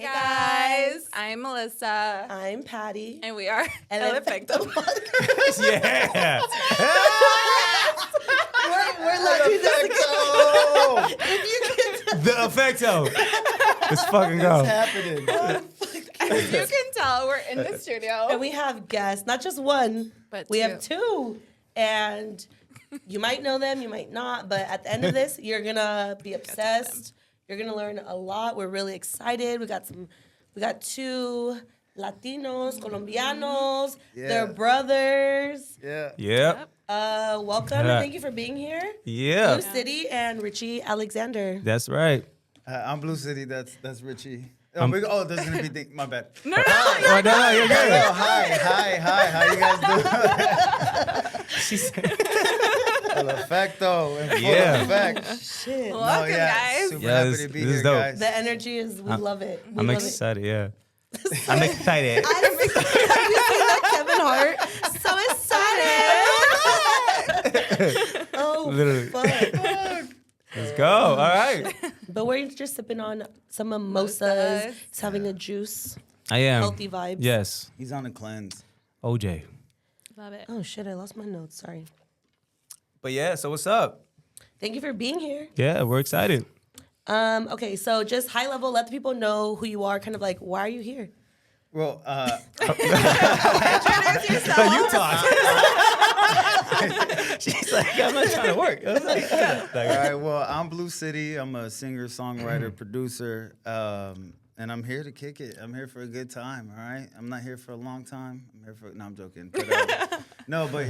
guys. I'm Melissa. I'm Patty. And we are El Efecto Podcast. Yeah. We're Latino. If you can The Efecto. Let's fucking go. What's happening? As you can tell, we're in the studio. And we have guests, not just one, But we two. have two. And you might know them, you might not, but at the end of this, you're gonna be obsessed. You're gonna learn a lot. We're really excited. We got two Latinos, Colombianos. Yeah. They're brothers. Yeah. Yep. Welcome and thank you for being here. Yeah. Blue City and Richie Alexander. That's right. I'm Blue City. That's Richie. There's gonna be my bad. No. Oh, no, you're good. Hello, hi. How you guys doing? She said, El Efecto in full Yeah. effect. Shit. Welcome, guys. Super Yeah, happy this- to be this is here, dope. guys. The energy is, we love it. We I'm love excited, yeah. I'm excited. Have you seen that Kevin Hart? So excited. Oh, Literally. fuck. Let's go. All right. But we're just sipping on some mimosas, Mimosas. just having a juice, I am. healthy vibes. Yes. He's on a cleanse. OJ. Love it. Oh, shit, I lost my notes. Sorry. But yeah, so what's up? Thank you for being here. Yeah, we're excited. Okay, so just high level, let the people know who you are, kind of like, why are you here? Well, Introduce yourself. You talk. She's like, I'm not trying to work. I was like, all right. Well, I'm Blue City. I'm a singer, songwriter, producer, and I'm here to kick it. I'm here for a good time. All right. I'm not here for a long time. I'm here for. No, I'm joking. But,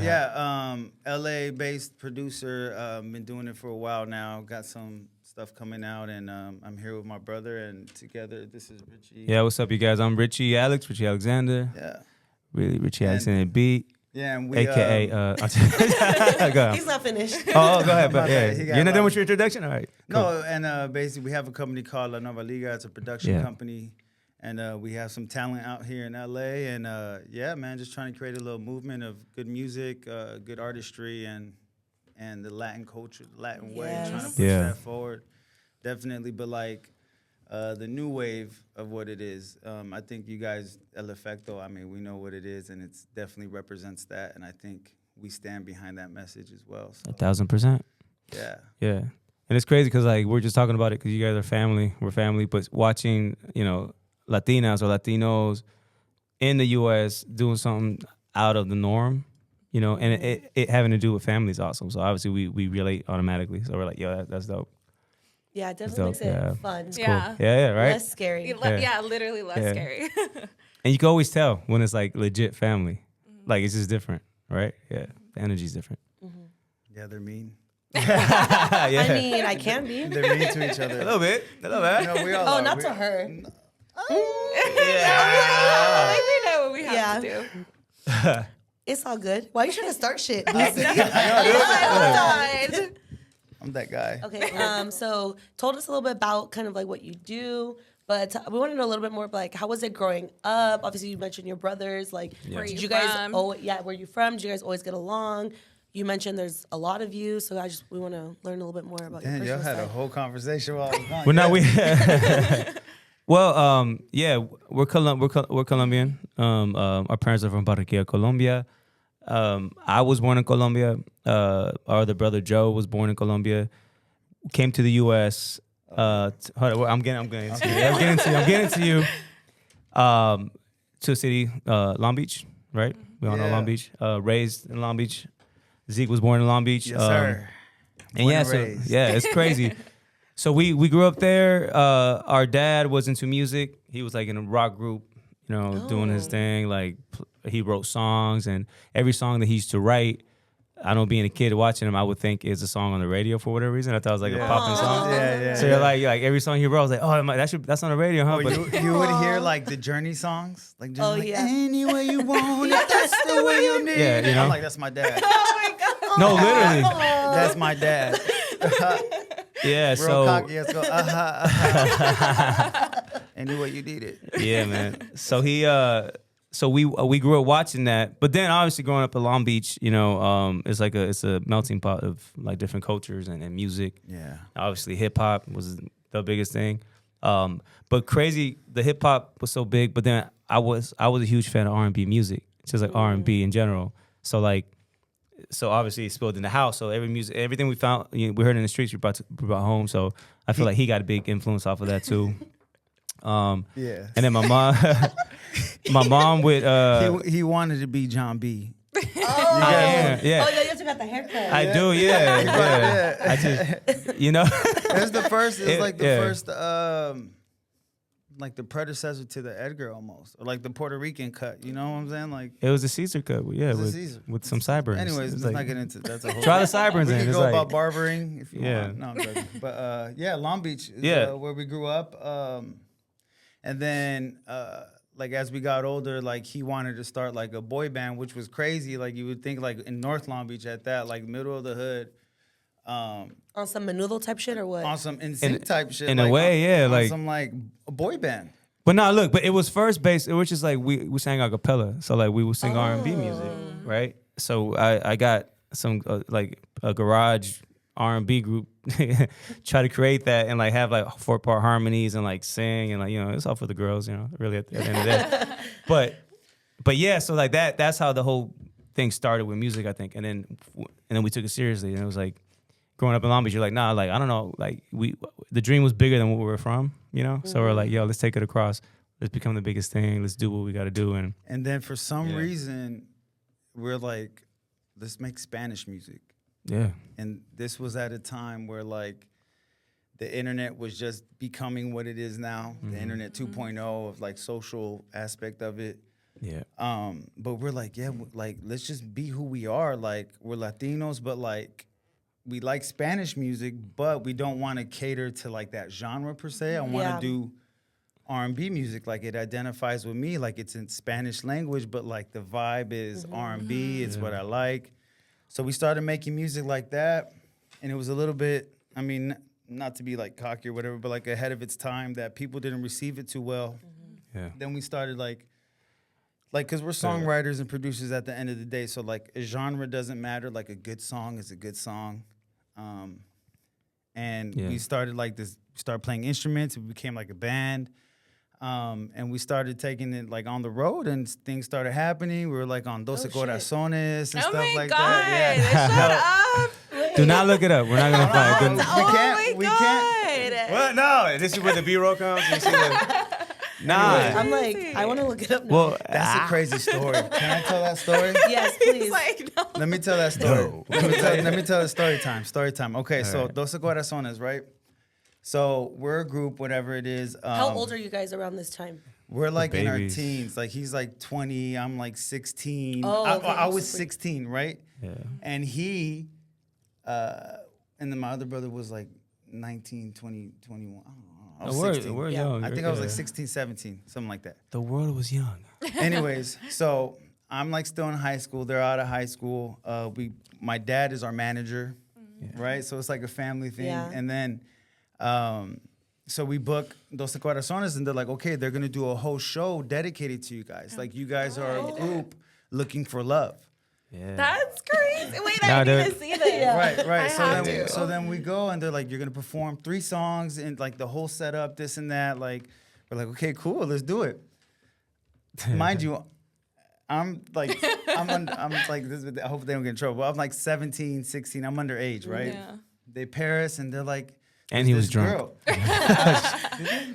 yeah. L.A. based producer. Been doing it for a while now. Got some stuff coming out, and I'm here with my brother, and together this is Richie. yeah, what's up, you guys? I'm Richie Alexander. Yeah. Really, Richie Alexander Beat, Yeah, and we a.k.a. Go. He's not finished. Oh, go ahead. My But bad. yeah, He got you're not done lost. with your introduction? All right. Cool. No, and basically we have a company called La Nueva Liga. It's a production Yeah. company, and we have some talent out here in LA. And yeah, man, just trying to create a little movement of good music, good artistry, and the Latin culture, the Latin way, Yes. trying to push Yeah. that forward. Definitely, but like the new wave of what it is. I think you guys, El Efecto, I mean, we know what it is, and it's definitely represents that. And I think we stand behind that message as well. So 1,000%. yeah. Yeah. And it's crazy because, like, we're just talking about it because you guys are family. We're family. But watching, Latinas or Latinos in the U.S. doing something out of the norm, and it having to do with family is awesome. So, obviously, we relate automatically. So, we're like, yo, that's dope. Yeah, it definitely dope, makes it yeah. fun. Yeah. Cool. Yeah, right? Less scary. Yeah, literally less Yeah. scary. And you can always tell when it's, like, legit family. Like, it's just different, right? Yeah. The energy's different. Yeah, they're mean. I Yeah. mean, I can be. They're mean to each other. A little bit. No, we all Oh, are. not We- to her. I think we know what we have Yeah. to do. It's all good. Why are you trying to start shit? Hold on. I'm that guy. Okay, so told us a little bit about kind of like what you do, but we want to know a little bit more about like how was it growing up? Obviously, you mentioned your brothers. Like, Where did you you guys? from? Oh, yeah, where you from? Did you guys always get along? You mentioned there's a lot of you, so we want to learn a little bit more about Damn, your y'all personal had a side. whole conversation while I was gone. Well, now we. Well, yeah, we're Colombian. Our parents are from Barranquilla, Colombia. I was born in Colombia. Our other brother Joe was born in Colombia. Came to the U.S. Hold on, I'm getting to you. To a city, Long Beach, right? We all know Yeah. Long Beach. Raised in Long Beach. Zeke was born in Long Beach. Yes, sir. And Born yeah, and so raised. yeah, it's crazy. So we grew up there. Our dad was into music. He was like in a rock group, doing his thing. Like he wrote songs, and every song that he used to write, I know being a kid watching him, I would think is a song on the radio for whatever reason. I thought it was like a popping song. Yeah. So you're like every song he wrote, I was like, oh, that's on the radio, huh? Or But you would hear like the Journey songs, like Journey, Oh, like, yeah. any way you want it, that's the way you need Yeah, it. I'm like, that's my dad. no, literally, That's my dad. yeah. Real So cocky. Let's go. Any way you need it. yeah, man. So we grew up watching that, but then obviously growing up in Long Beach, it's a melting pot of like different cultures and music. Yeah. Obviously, hip hop was the biggest thing. But crazy, the hip hop was so big, but then I was a huge fan of R&B music, just like R&B in general. So obviously it spilled in the house. So everything we found, we heard in the streets, we brought home. So I feel like he got a big influence off of that too. Yeah. And then my mom would. He wanted to be John B. Oh, Yeah. Oh, you just got the haircut. I do, yeah. I just, It's the first. It's like the Yeah. first. Like the predecessor to the Edgar almost, or like the Puerto Rican cut. You know what I'm saying? Like it was a Caesar cut, yeah, a Caesar. with some sideburns. Anyways, It's let's like- not get into that's a whole. Try the sideburns We in. can It's go like, about barbering if you Yeah. want. No, I'm joking. But yeah, Long Beach is Yeah. where we grew up. And then like as we got older, like he wanted to start like a boy band, which was crazy. Like you would think like in North Long Beach at that, like middle of the hood. On some menudo type shit or what? On some NSYNC type shit. in a like, way, yeah, on like- some like a boy band. But no, look, but it was first based. It was just like we sang a cappella, so like we would sing R&B music, right? So I got some like a garage R&B group, try to create that and like have like 4-part harmonies and like sing and like it's all for the girls, really at the end of the day. But yeah, so like that's how the whole thing started with music, I think, and then we took it seriously, and it was like growing up in Long Beach, you're like, nah, like I don't know, like the dream was bigger than what we were from, So we're like, yo, let's take it across. Let's become the biggest thing. Let's do what we got to do. And then for some reason, we're like, let's make Spanish music. yeah, And this was at a time where like the internet was just becoming what it is now, the internet 2.0 of like social aspect of it. yeah, But we're like, like let's just be who we are. Like we're Latinos, but like we like Spanish music, but we don't want to cater to like that genre per se. I want to do R&B music, like it identifies with me, like it's in Spanish language, but like the vibe is R&B. It's what I like. So we started making music like that, and it was a little bit, I mean, not to be like cocky or whatever, but like ahead of its time that people didn't receive it too well. yeah. Then we started like, because we're songwriters and producers at the end of the day, so like a genre doesn't matter. Like a good song is a good song. And we started like this, we started playing instruments, we became like a band. And we started taking it like on the road, and things started happening. We were like on Doce Corazones and stuff like that. Shut up. Do not look it up. We're not gonna find it. We can't. What? No, this is where the B-roll comes. You see nah. I'm like, I want to look it up now. Well, That's a crazy story. Can I tell that story? Yes, please. He's like, no. Let me tell that story. No. Let me tell the story time. Story time. Okay, so right. Doce Corazones, right? So we're a group, whatever it is. How old are you guys around this time? We're like in our babies. teens. Like he's like 20, I'm like 16. Oh, okay. I was 16, right? Yeah. And he, and then my other brother was like 19, 20, 21. I don't know. I was 16. We're Yeah. young. I think I was like Yeah. 16, 17, something like that. The world was young. Anyways, so I'm like still in high school. They're out of high school. My dad is our manager, right? So it's like a family thing. Yeah. And then, so we book Doce Corazones, and they're like, okay, they're gonna do a whole show dedicated to you guys. Like you guys are a group looking for love. Yeah. That's crazy. Wait, Nah, I need dude. to see this. Right. I have to. So then we go, and they're like, you're gonna perform 3 songs and like the whole setup, this and that. Like we're like, okay, cool, let's do it. Mind you, I'm like this. I hope they don't get in trouble. But I'm like 17, 16. I'm underage, right? Yeah. They pair us, and they're like, And he was this drunk. girl.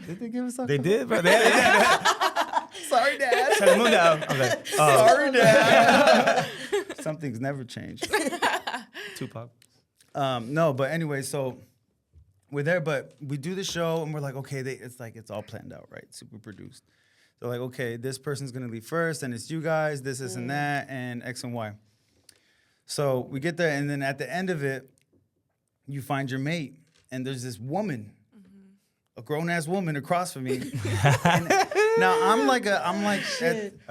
Did they give us something? They did, bro. Yeah. Sorry, Dad. Turn the moon down. I was like, oh, Sorry, Dad. Some things never change. Tupac. No, but anyway, so we're there, but we do the show, and we're like, okay, it's all planned out, right? Super produced. They're like, okay, this person's gonna leave first, and it's you guys, this, and that, and X and Y. So we get there, and then at the end of it, you find your mate, and there's this woman, a grown ass woman across from me. And now I'm like I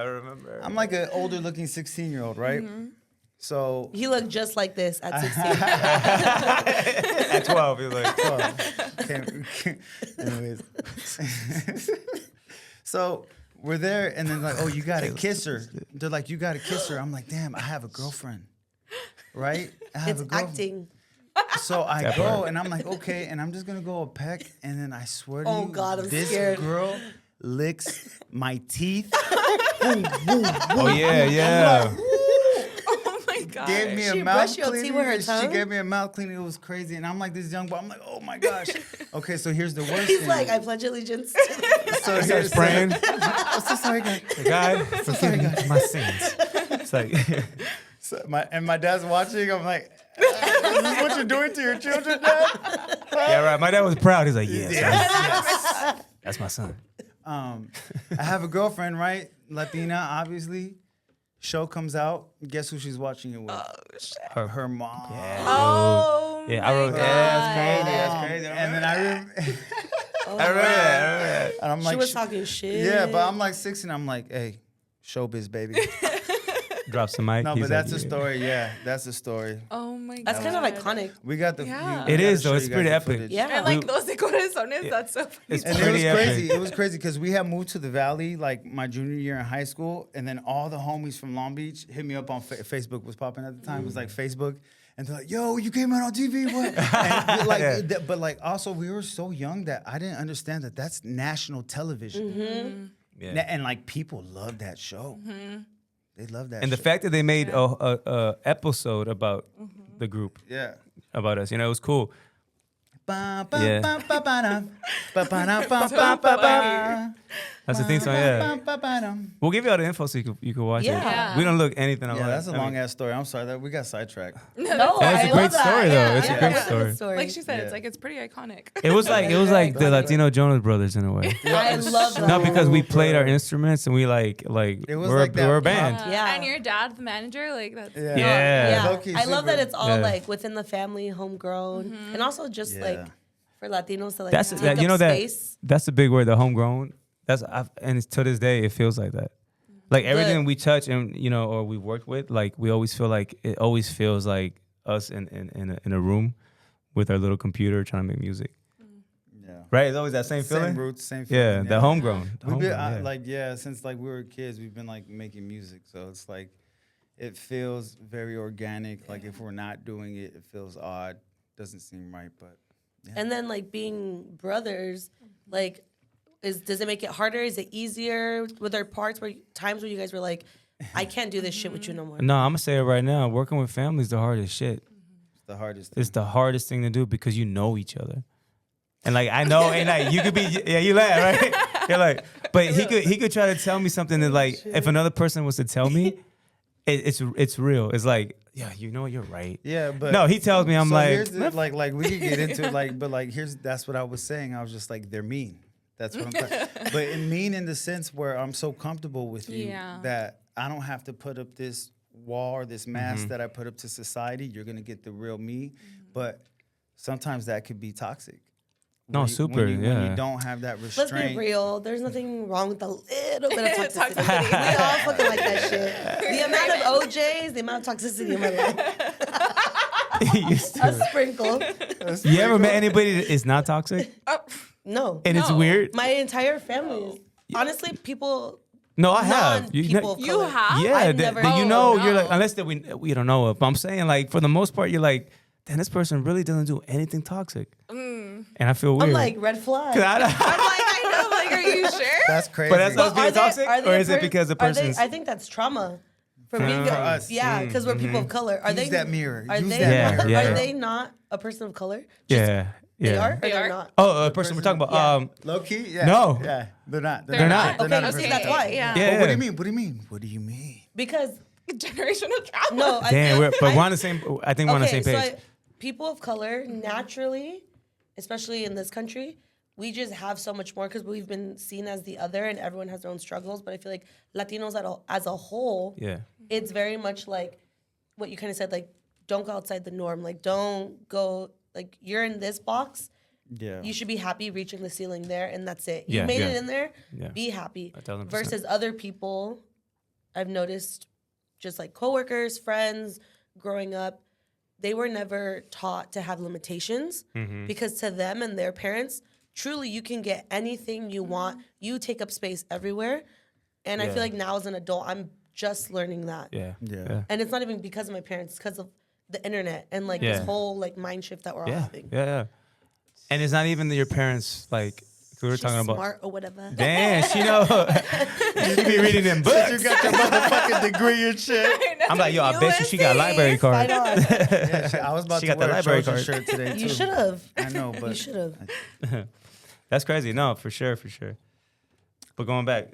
remember. I'm like an older looking 16-year-old, right? So He looked just like this at 16. At 12, he was like, 12. Anyways. So we're there, and then like, oh, you gotta kiss her. They're like, you gotta kiss her. I'm like, damn, I have a girlfriend, right? I have It's a girlfriend. acting. So I go and I'm like, okay, and I'm just gonna go a peck, and then I swear to you, God, I'm this scared. girl licks my teeth. Oh yeah. Oh my god. Gave me a She mouth brushed your teeth cleaner. with her She tongue? gave me a mouth cleaner. It was crazy, and I'm like this young boy. I'm like, oh my gosh. Okay, so here's the worst He's thing. like, I pledge allegiance. To so Starts here's praying. I'm so sorry, God. God, forgive me my sins. It's like, So my dad's watching. I'm like, is this what you're doing to your children, Dad? yeah, right. My dad was proud. He's like, yes, Yes. that's my son. I have a girlfriend, right? Latina, obviously. Show comes out. Guess who she's watching it with? Her mom. Oh. Yeah, I wrote my that. God. That's crazy. And then I remember I remember that. and I'm like, she was talking shit. yeah, but I'm like 16. I'm like, hey, showbiz, baby. Drops the mic. No, He's but that's like, a story. Yeah, that's a story. Oh my god. That's kind of iconic. We got the. Yeah. we It gotta is, though. show It's you pretty guys the epic. footage. Yeah. And like those de corazones, that's so funny. It's And pretty it was epic. crazy. It was crazy because we had moved to the Valley like my junior year in high school, and then all the homies from Long Beach hit me up on Facebook. Was popping at the time. It was like Facebook, and they're like, "Yo, you came out on TV, what?" And like, but like also we were so young that I didn't understand that that's national television, Yeah. and like people love that show. They love that. And the show. fact that they made a episode about the group, yeah. about us, it was cool. Ba, ba, Yeah. ba, ba, ba, dum. Ba, ba, dum, ba, ba, ba, ba. That's the theme song, yeah. Ba, ba, ba, dum. We'll give you all the info so you can watch Yeah. it. We don't look anything alike. Yeah, that's a I mean, long ass story. I'm sorry that we got sidetracked. No, That's I a great love that. story, though. Yeah, It's a yeah, great that's a good story. Like she said, Yeah. it's like it's pretty iconic. It was like the Right. Latino Jonas Brothers in a way. I love that. Not because we played our instruments and we like It was we're, like that we're a pop- band. Yeah. And your dad, the manager, like that's Yeah. Yeah. Low-key I love that super- it's all Yeah. like within the family, homegrown, and also just like Yeah. for Latinos to like That's take that, you up know that space. that's the big word, the homegrown. And it's, to this day it feels like that. Like everything we touch and or we work with, like we always feel like it always feels like us in a room with our little computer trying to make music. Yeah. Right? It's always that same feeling. Same roots, same Yeah, feeling. the homegrown. The We've been homegrown, yeah. since like we were kids, we've been like making music. So it's like it feels very organic. Like if we're not doing it, it feels odd. Doesn't seem right, but And then like being brothers, like does it make it harder? Is it easier with our parts? Where times where you guys were like, I can't do this shit with you no more. No, I'm gonna say it right now. Working with family is the hardest shit. it's the hardest thing. It's the hardest thing to do because you know each other. And like I know, and like you could be, you laugh, right? You're like, but he could try to tell me something that like if another person was to tell me, it's real. It's like, yeah, you're right. Yeah, but No, he tells me, I'm so like, here's the, like we could get into it, like, but like that's what I was saying. I was just like, they're mean. That's what I'm saying. But in mean in the sense where I'm so comfortable with you Yeah. that I don't have to put up this wall or this mask that I put up to society. You're gonna get the real me. But sometimes that could be toxic. No, When super, when yeah. you don't have that Let's restraint. be real. There's nothing wrong with a little bit of toxicity. Toxicity. We all fucking like that shit. The amount of OJs, the amount of toxicity in my life. Used to. A sprinkle. You ever met anybody that is not toxic? No. And it's No. weird? My entire family is honestly people. No, I have. Non-people of You color. have? Yeah, I've that, never- that you Oh, know, no. you're like, unless that we don't know it, but I'm saying like for the most part, you're like, damn, this person really doesn't do anything toxic, and I feel weird. I'm like red flag. 'Cause I- I'm like, I know, like, are you sure? That's crazy. But that's us being Are they- toxic, are they or a is it per- because the are they- person's? I think that's trauma. For me, For us. yeah, because we're people of color. Are Use they that mirror. Are Use they? that mirror. Yeah. Are they not a person of color? yeah, yeah. They are. Or They they're are? not. Oh, a person we're talking about. Yeah. Low key? Yeah. No. Yeah. They're not. They're not. They're Okay, not a okay, person. that's why. Yeah. Yeah. But what do you mean? What do you mean? What do you mean? Because Generational trauma. no, I Damn, feel- but I- we're on the same. I think we're on the same page. So people of color naturally, especially in this country, we just have so much more because we've been seen as the other, and everyone has their own struggles. But I feel like Latinos as a whole, Yeah. it's very much like what you kind of said, like don't go outside the norm, like don't go, like you're in this box. Yeah. You should be happy reaching the ceiling there, and that's it. Yeah, You made yeah. it in there. Yeah. Be happy. 1,000%. Versus other people, I've noticed, just like coworkers, friends, growing up, they were never taught to have limitations because to them and their parents, truly, you can get anything you want. You take up space everywhere, and I Yeah. feel like now as an adult, I'm just learning that. Yeah. Yeah. And it's not even because of my parents; it's because of the internet and like Yeah. this whole like mind shift that we're all having. Yeah. And it's not even your parents, like, we were She's talking about. smart or whatever. Damn, she know. She be reading them books. You got your motherfucking degree and shit. I'm like, yo, I bet you she got a library card. Right on. Yeah, shit, I was about She to got the wear a library Trojan card. shirt today too. You should have. I know, but You should have. That's crazy. No, for sure. But going back.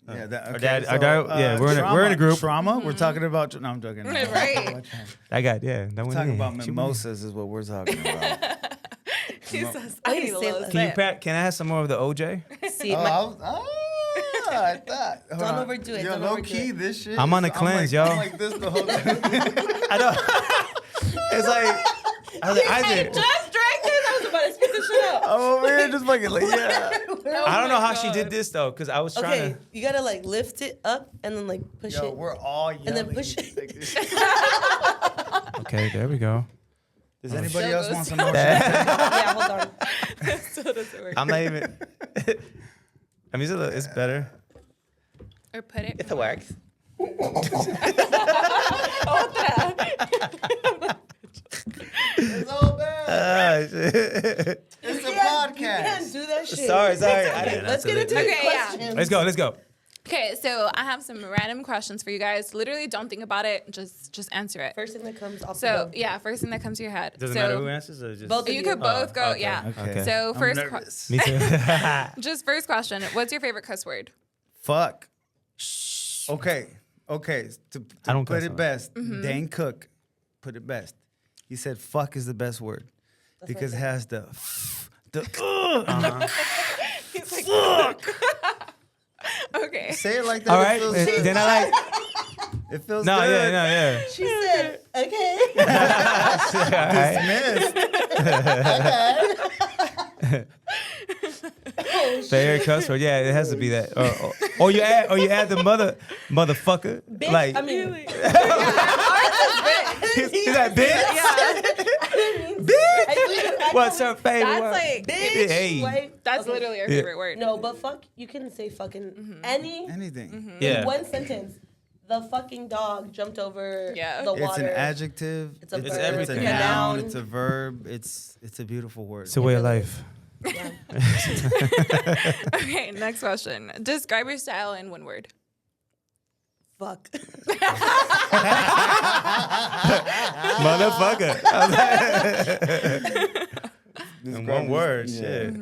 Yeah, that, okay, Our dad, so, our dad, yeah, we're in a group. Trauma. We're talking about. No, I'm joking. No. Right. I got, that We're went talking in. about She went in. mimosas is what we're talking about. He says, Why I you need a say little that? sip. Can I have some more of the OJ? See, Oh, I thought. Hold Don't on. overdo it, Yo, don't low overdo key, it. this shit. I'm on is- a cleanse, like, y'all. I'm like this the whole time. I know. It's like, I was like, Isaac. Just drank this. I was about to spit this shit out. I'm over here just fucking like, yeah. I don't know how she did this though, because I was trying okay, you gotta like lift it up and then like push Yo, it. we're all yelling. And then push to it. take this shit. to. Okay, there we go. Does anybody Still else goes want some down. more? Yeah, hold on. Still doesn't work. I'm not even. I mean, it's better. Or put it. It works. It's all bad. Shit. It's a You can't podcast. do that shit. Sorry. Okay, let's get into Okay, the yeah. questions. Let's go. Okay, so I have some random questions for you guys. Literally, don't think about it. Just answer it. First thing that comes off the So dome. yeah, first thing that comes to your head. Doesn't so matter who answers or just. Both of you could both go. okay, Yeah. Okay. So I'm first, nervous. Me too. just first question. What's your favorite cuss word? Fuck. Okay. To I don't put cuss it a lot. best, Dane Cook put it best. He said, "Fuck is the best word because it has the He's like, okay. Say it like that. All it right. feels Then good. I like. It feels No, good. yeah. She said, okay. Favorite cuss word, yeah, it has to be that. Or you add the motherfucker. Bitch, like, I mean, is that bitch? bitch. What's her favorite That's word? like Bitch. Hey. Wait, that's okay. literally our favorite word. No, but fuck, you can say fucking Anything. Yeah. in one sentence. The fucking dog jumped over Yeah. the It's water. an adjective. It's a verb. It's everything. It's a It's a noun. noun. It's a verb. It's a beautiful word. It's a way of life. Yeah. Okay, next question. Describe your style in one word. Fuck. Motherfucker. In one word, Yeah. shit.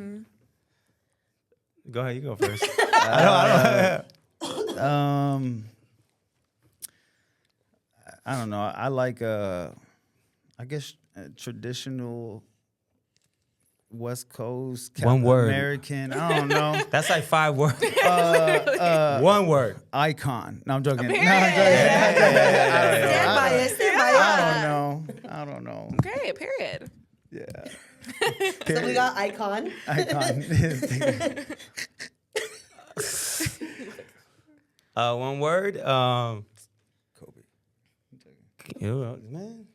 Go ahead, you go first. I don't know. I like I guess traditional West Coast One word. American. I don't know. That's like 5 words. One One word. icon. No, I'm joking. No, I'm joking. Stand by it. Stand by it. I don't know. Okay, period. Yeah. So we got icon. Icon. One word. Kobe. Man.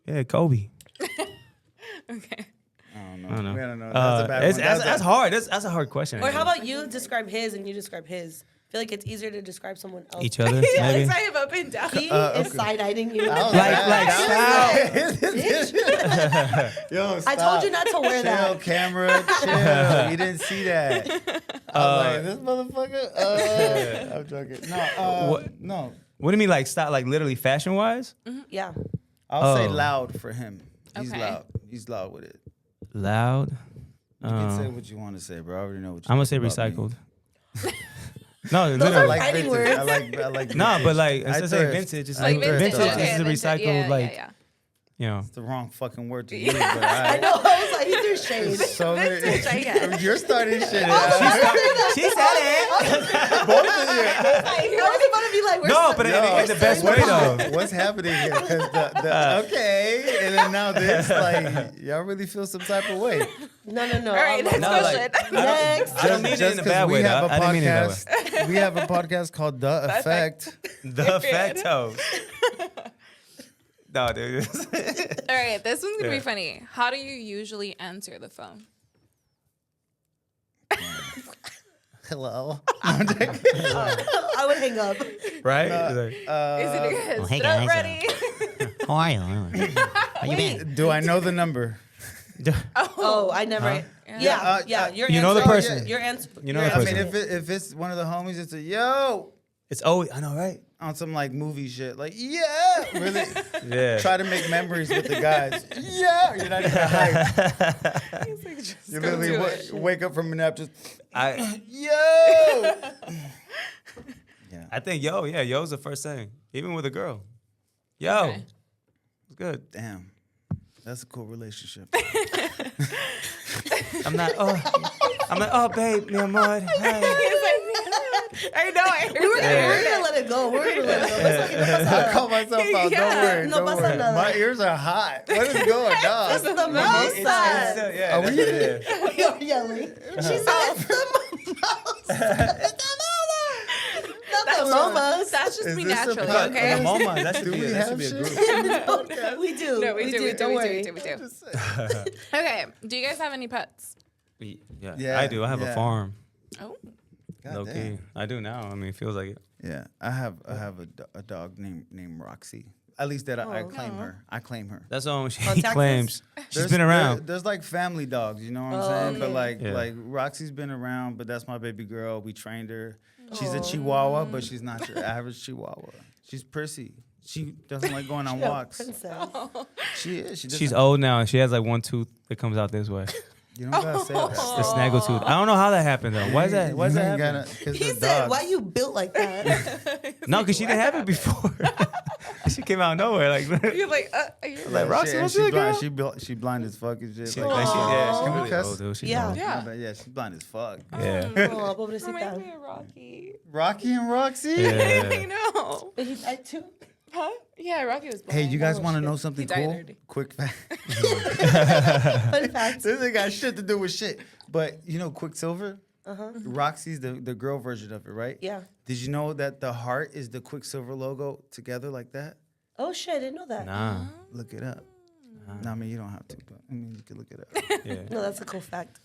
Yeah, Kobe. Okay. I don't know. I don't know. We gotta know. That's a bad one. That's hard. That's a hard question. Or how about you describe his and you describe his? I feel like it's easier to describe someone else. each other? Yeah, Maybe. it's kind of up and down. He okay. is side-eyeing you. That was Like bad. style. Yo, I told you not to wear Chill, that. camera, chill. You didn't see that. I was like, this motherfucker. I'm joking. No, What- no. What do you mean, like style, like literally fashion wise? Yeah. I'll say Oh. loud for him. He's Okay. loud. He's loud with it. Loud. You can say what you want to say, bro. I already know what you I'm gonna say think about me. recycled. No, Those I are literally. like fighting vintage. words. I like No, vintage. but like I instead of saying thrift. vintage, it's I like Like thrift. vintage. vintage. Okay, This is a vintage. recycled, Yeah, like yeah. you know. It's the wrong fucking word to use. Yeah. But I know. I was like, he threw shade. So Vintage, I guess. You're starting shit. She said it. Both of you. I was about to be like, No, but Yo, in the best way though. What's happening here? 'Cause okay, and then now this, like, y'all really feel some type of way. No. All right, next No, question. like- Next. I don't mean it in a 'cause bad we way. have Though. a I didn't mean it that way. podcast. We have a podcast called The Effect. The Effectos. No, dude. All right, this one's gonna be Yeah. funny. How do you usually answer the phone? Hello. I would hang up. Right? Is it because hey throat guys. ready? How are you? How you been? Do I know the number? Oh, I never. Huh? Yeah. You know the person. Your answer. You know your the I answer. mean, person. if it's one of the homies, it's a yo It's always, I know, right? on some like movie shit. Like, yeah, really. Yeah. Try to make memories with the guys. Yeah, you're not even hype. He's like, just You go literally do it. wake up from a nap just I yo. Yeah. I think yo's the first thing, even with a girl. Yo, Okay. it's good. Damn. That's a cool relationship. I'm like, oh, babe, mi amor. Hi. I know. I heard We're that. gonna let it go. We're gonna let it go. I call myself out. Yeah. Don't worry. No Don't pasa worry. nada. My ears are hot. What is going That's on? the most. Yeah, Are that's we- what it is. You're yelling. She said it's the most. It's the not the momas. That's just Is me this a naturally, podcast? okay? The MoMA, that should Do be we that have should be a shit? group. We do. No, we do. Don't worry. We do. Okay. Do you guys have any pets? Yeah, Yeah, I do. I have a yeah. farm. Oh. God Low damn. key. I do now. I mean, it feels like it. Yeah, I have a dog named Roxy. At least that I claim her. I claim her. That's all she On Texas? claims. She's There's- been around. There's like family dogs, you know what I'm Oh, saying? But okay. like Yeah. Roxy's been around, but that's my baby girl. We trained her. She's a Chihuahua, but she's not your average Chihuahua. She's prissy. She doesn't like going on walks. Princess. She is. She She's doesn't- old now, and she has like one tooth that comes out this way. You don't gotta say that. The snaggle tooth. I don't know how that happened though. Why is that? Why is that happening? He said, "Why you built like that?" No, because she didn't have it before. She came out of nowhere. Like, You're like, you're like Roxy, what's she the girl? blind. She blind as fuck and shit. She, like, like, she, yeah, she Can we really cuss? old, dude. She's Yeah. old. Yeah. My bad, yeah, she's blind as fuck. Yeah. Oh, reminds pobrecita. me of Rocky. Rocky and Roxy. I Yeah. know. But he died too. Huh? Yeah, Rocky was blind. Hey, you guys Oh, want to shit. know something He died cool? already. Quick fact. Fun fact. This ain't got shit to do with shit. But you know Quicksilver? Roxy's the girl version of it, right? Yeah. Did you know that the heart is the Quicksilver logo together like that? Oh shit! I didn't know that. Nah. Look it up. No, I mean you don't have to, but I mean you can look it up. Yeah. No, that's a cool fact.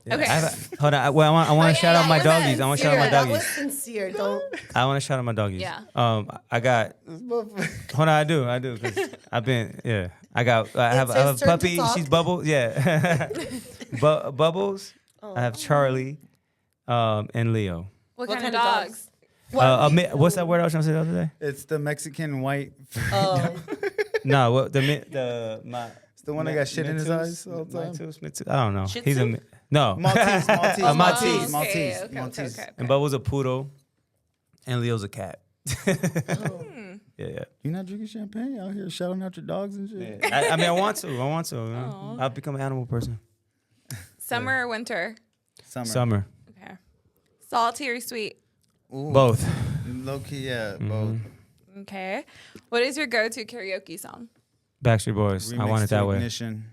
Yeah. Okay. Hold on. Well, I want to shout out my doggies. I want to shout out my That was doggies. sincere. Don't. I want to shout out my doggies. Yeah. I got. Hold on, I do, because I've been. Yeah. I have It's a his turn to puppy. talk. She's Bubbles. Yeah. Bubbles. I have Charlie, and Leo. What What kind of kind of dogs? What's that word I was trying to say the other day? It's the Mexican white. Oh, No, what my It's the one that got shit in his eyes all the time. Mitus. I don't know. Shih He's Tzu? no Maltese, Maltese, A Maltese, Maltese. Maltese, Okay, Maltese. okay. And Bubbles a poodle, and Leo's a cat. Yeah. You not drinking champagne out here shouting out your dogs and shit? I mean, I want to. You know? I'll become an animal person. Summer or winter? Summer. Okay. Salty or sweet? Ooh. Both. Low key, yeah, Mm-hmm. both. Okay. What is your go-to karaoke song? Backstreet Boys. I Remix want it to that way. Ignition.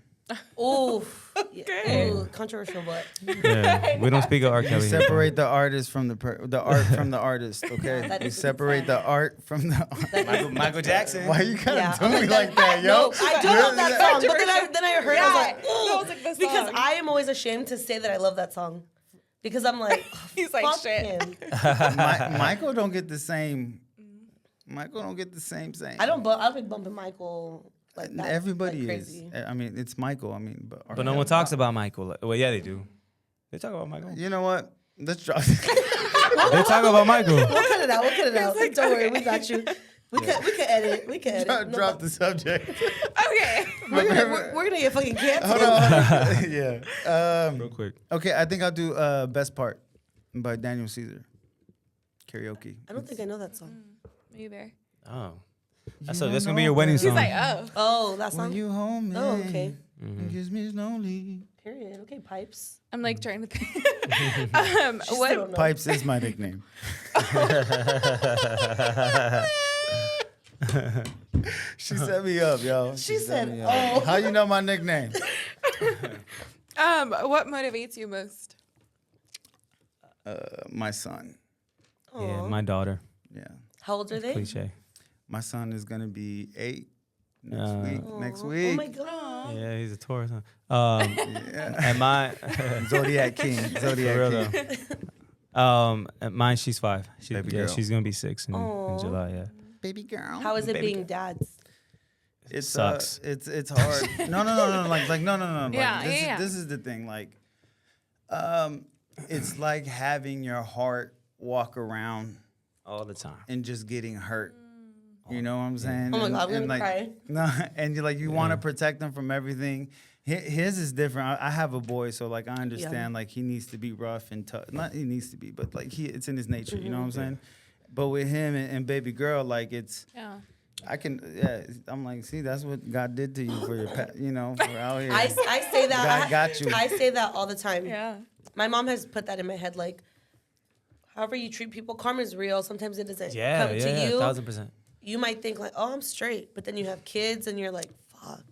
oof. Okay. Ooh, controversial, but Yeah. We don't speak of R. You Kelly. here. separate the artist from the art from the artist, okay? That You is a good separate fact. the art from the art. Michael Jackson. Why you gotta yeah. do me like that, yo? No, I do love that song, but then I heard I was like, Yeah, ooh, that was like the because song. I am always ashamed to say that I love that song, because I'm like, He's like, fuck shit. him. Michael don't get the same. Michael don't get the same. I don't be bumping Michael like that. Everybody like is. crazy. I mean, it's Michael. I mean, but But no one talks about Michael. Well, yeah, they do. They talk about Michael. You know what? Let's drop. They talk about Michael. We'll cut it out. We'll cut it out. Don't worry, we got you. We can edit. We can edit. drop the subject. Okay. We're gonna get fucking canceled. Hold on. Yeah. Real quick. Okay, I think I'll do "Best Part" by Daniel Caesar. Karaoke. I don't think I know that song. Me either. Oh. That's gonna be your wedding song. He's like, oh. Oh, that When song. you home, Oh, okay. It gives me lonely. Period. Okay, pipes. I'm like trying to think. Still What? don't know. Pipes is my nickname. She set me up, yo. She said, me up. "Oh." How you know my nickname? What motivates you most? My son. Yeah, my daughter. Yeah. How old are they? Cliche. My son is gonna be 8 next Uh, week. Next Oh week. my god. Yeah, he's a Taurus. Huh? And mine, Zodiac King. for Zodiac real King. though. And mine, she's 5. Baby Yeah, girl. she's gonna be 6 in Aw. July. Yeah. Baby girl. How is it Baby being girl. dads? It's Sucks. It's hard. No. Like no. Like, Yeah, this is the thing. Like, it's like having your heart walk around all the time. and just getting hurt. You know what I'm saying? Oh my God, I'm gonna like, cry. No, and you want to protect them from everything. His is different. I have a boy, so like I understand. Like he needs to be rough and tough. Not he needs to be, but like it's in his nature. You know what I'm saying? But with him and baby girl, like it's. Yeah. I'm like, see, that's what God did to you for your for out here. I say that. God got you. I say that all the time. Yeah. My mom has put that in my head, like, however you treat people, karma's real. Sometimes it doesn't Yeah, come to you. 1000%. You might think like, oh, I'm straight, but then you have kids and you're like, fuck.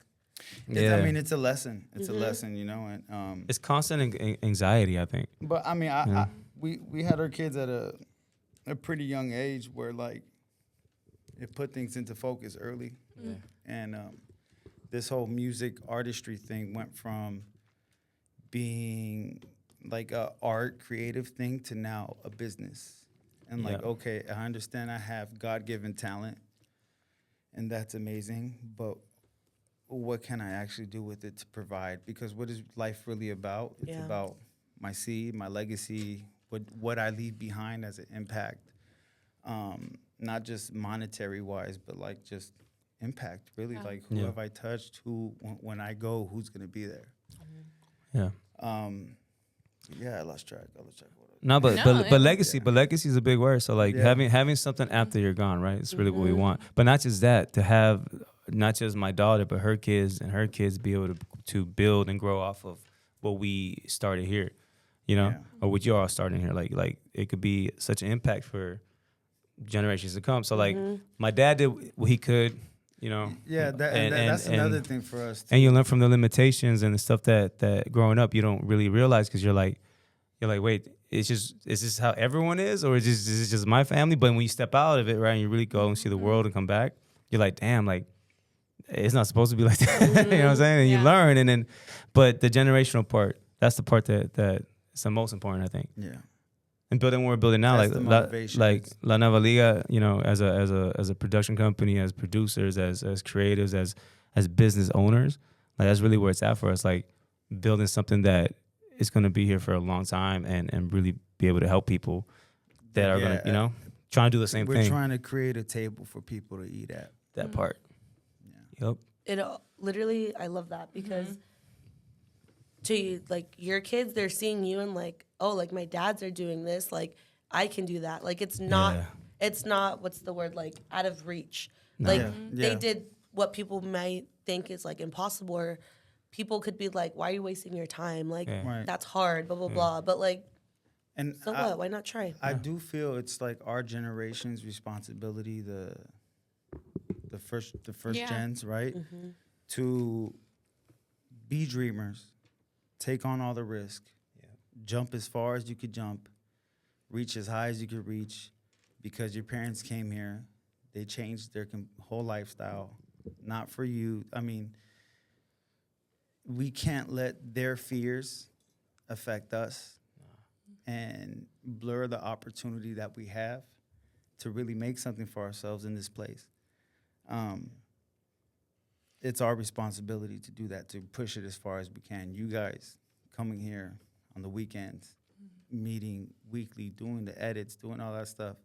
Yeah. I mean, it's a lesson. It's a lesson, and It's constant anxiety, I think. But I mean, we had our kids at a pretty young age where like it put things into focus early, and this whole music artistry thing went from being like a art creative thing to now a business. And like, okay, I understand I have God-given talent, and that's amazing, but what can I actually do with it to provide? Because what is life really about? It's about my seed, my legacy, what I leave behind as an impact, not just monetary-wise, but like just impact, really. Like, who have I touched? When I go, who's going to be there? Yeah. I lost track. No, but legacy, but legacy is a big word. So like having something after you're gone, right? It's really what we want. But not just that, to have not just my daughter, but her kids and her kids be able to build and grow off of what we started here, or what you all started here. Like it could be such an impact for generations to come. So like my dad did what he could, Yeah, that's another thing for us too. And you learn from the limitations and the stuff that growing up you don't really realize, because you're like, wait, is this how everyone is, or is this just my family? But when you step out of it, right, and you really go and see the world and come back, you're like, damn, like it's not supposed to be like that. You know what I'm saying? And you learn, and then, but the generational part, that's the part that is the most important, I think. Yeah. And building what we're building now, That's like La Nueva Liga, as a production company, as producers, as creatives, as business owners, like that's really where it's at for us. Like building something that is going to be here for a long time and really be able to help people that are going to, trying to do the same thing. We're trying to create a table for people to eat at. That part. Yeah. Yep. It literally, I love that because to like your kids, they're seeing you and like, oh, like my dads are doing this, like I can do that. Like it's not what's the word, like out of reach. No. Like they did what people might think is like impossible, or people could be like, why are you wasting your time? Like that's hard, blah blah blah. But like, and so what? Why not try? I do feel it's like our generation's responsibility, the first gens, right? To be dreamers, take on all the risk, jump as far as you could jump, reach as high as you could reach, because your parents came here, they changed their whole lifestyle, not for you. I mean, we can't let their fears affect us and blur the opportunity that we have to really make something for ourselves in this place. It's our responsibility to do that, to push it as far as we can. You guys coming here on the weekends, meeting weekly, doing the edits, doing all that stuff,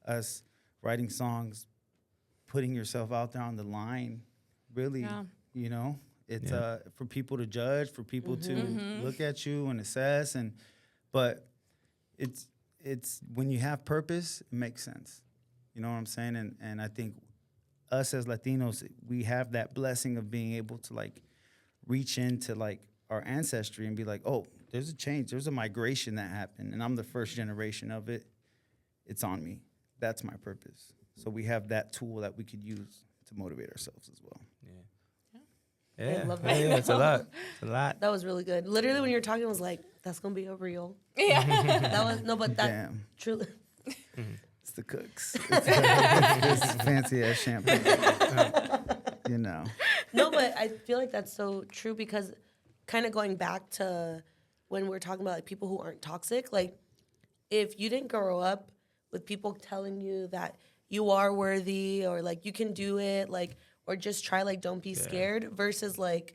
us writing songs, putting yourself out there on the line, really, it's for people to judge, for people to look at you and assess, but it's when you have purpose, it makes sense. You know what I'm saying? And I think us as Latinos, we have that blessing of being able to like reach into like our ancestry and be like, oh, there's a change, there's a migration that happened, and I'm the first generation of it. It's on me. That's my purpose. So we have that tool that we could use to motivate ourselves as well. Yeah, I love that. Yeah, it's a lot. It's a lot. That was really good. Literally, when you were talking, I was like, that's gonna be a reel. Yeah. That was but that Damn. truly. It's the cooks. It's fancy ass champagne. No, but I feel like that's so true, because kind of going back to when we're talking about like people who aren't toxic, like if you didn't grow up with people telling you that you are worthy or like you can do it, like or just try, like, don't be scared, versus like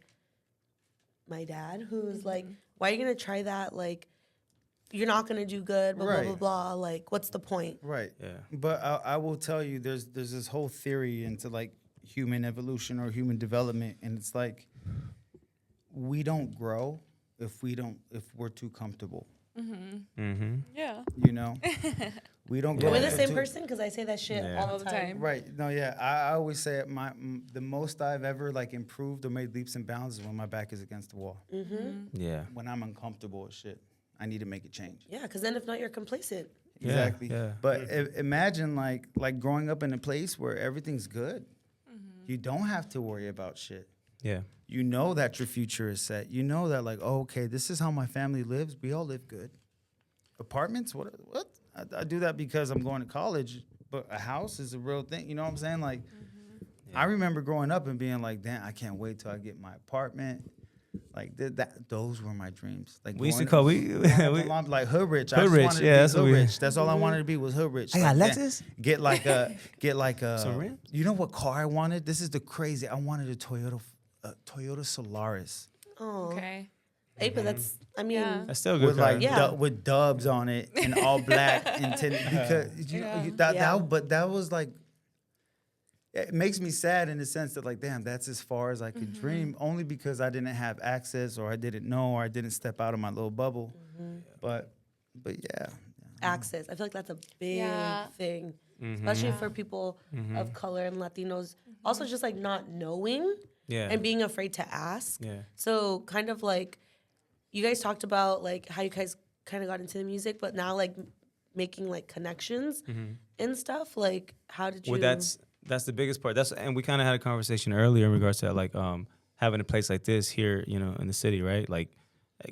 my dad, who's like, why are you gonna try that? Like, you're not gonna do good, blah, blah, blah, blah. Like, what's the point? Right. Yeah. But I will tell you, there's this whole theory into like human evolution or human development, and it's like we don't grow if we're too comfortable. Yeah. You know, we don't grow. Are we the if same too- person? Because I say that shit all the time. Right. No. Yeah. I always say it, the most I've ever like improved or made leaps and bounds is when my back is against the wall. Yeah. When I'm uncomfortable with shit, I need to make a change. Yeah, because then if not, you're complacent. Exactly. Yeah. But imagine like growing up in a place where everything's good. You don't have to worry about shit. Yeah. You know that your future is set. You know that like, oh, okay, this is how my family lives. We all live good. Apartments? What? I do that because I'm going to college, but a house is a real thing. You know what I'm saying? Like, I remember growing up and being like, damn, I can't wait till I get my apartment. Like those were my dreams. Like We used to call like hood rich. Hood rich, yeah, that's what hood we- rich. That's all I wanted to be was hood rich. I got Like, Lexus? Get like a Some rims? You know what car I wanted? This is the crazy. I wanted a Toyota Solaris Oh, Okay. hey, but that's, I mean, Yeah. That's still a good with car. like Yeah. with dubs on it and all black and because that was like. It makes me sad in the sense that, like, damn, that's as far as I could dream, only because I didn't have access or I didn't know or I didn't step out of my little bubble. But yeah. access. I feel like that's a big Yeah. thing, especially for people of color and Latinos. Also, just like not knowing Yeah. and being afraid to ask. Yeah. So, kind of like you guys talked about, like how you guys kind of got into the music, but now like making like connections and stuff. Like, how did you? Well, that's the biggest part. And we kind of had a conversation earlier in regards to that, like having a place like this here, you know, in the city, right? Like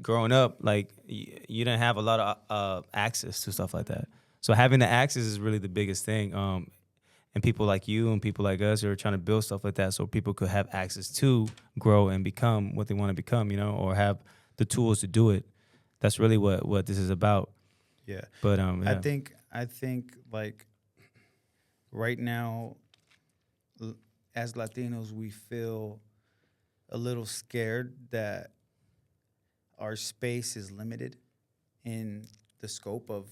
growing up, like you didn't have a lot of access to stuff like that. So having the access is really the biggest thing. And people like you and people like us are trying to build stuff like that so people could have access to grow and become what they want to become, you know, or have the tools to do it. That's really what this is about. Yeah. But yeah. I think like right now, as Latinos, we feel a little scared that our space is limited in the scope of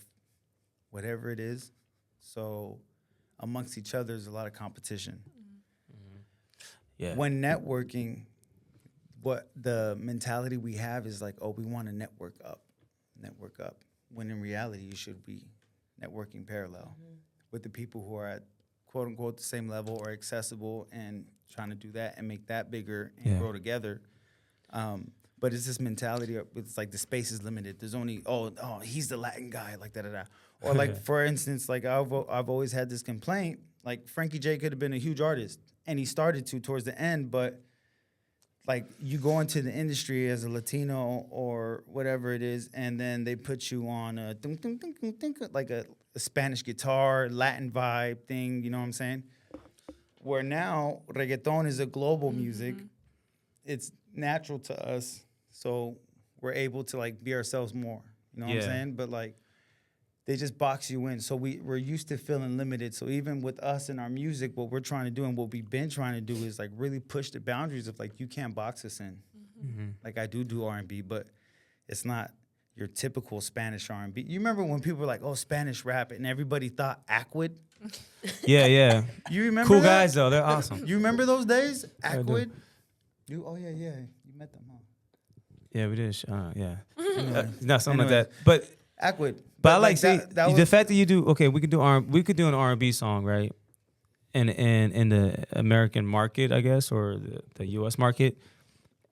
whatever it is. So amongst each other, there's a lot of competition. Yeah. When networking, what the mentality we have is like, oh, we want to network up. When in reality, you should be networking parallel with the people who are at quote unquote the same level or accessible, and trying to do that and make that bigger and grow together. But it's this mentality of, it's like the space is limited. There's only oh he's the Latin guy, like da. Or like for instance, like I've always had this complaint. Like Frankie J could have been a huge artist, and he started to towards the end, but like you go into the industry as a Latino or whatever it is, and then they put you on a like a Spanish guitar, Latin vibe thing, you know what I'm saying? Where now reggaeton is a global music. It's natural to us, so we're able to like be ourselves more, you know what I'm saying? But like they just box you in. So we're used to feeling limited. So even with us and our music, what we're trying to do and what we've been trying to do is like really push the boundaries of like, you can't box us in. Like I do R&B, but it's not your typical Spanish R&B. You remember when people were like, oh, Spanish rap, and everybody thought Aquid? Yeah. You remember Cool that? guys though, they're awesome. You remember those days? I do. Aquid? Yeah. You met them, huh? Yeah, we did. Yeah. No, something like that. But Aquid. I like that the was, fact that you do. Okay, we could do an R&B song, right? In the American market, I guess, or the U.S. market,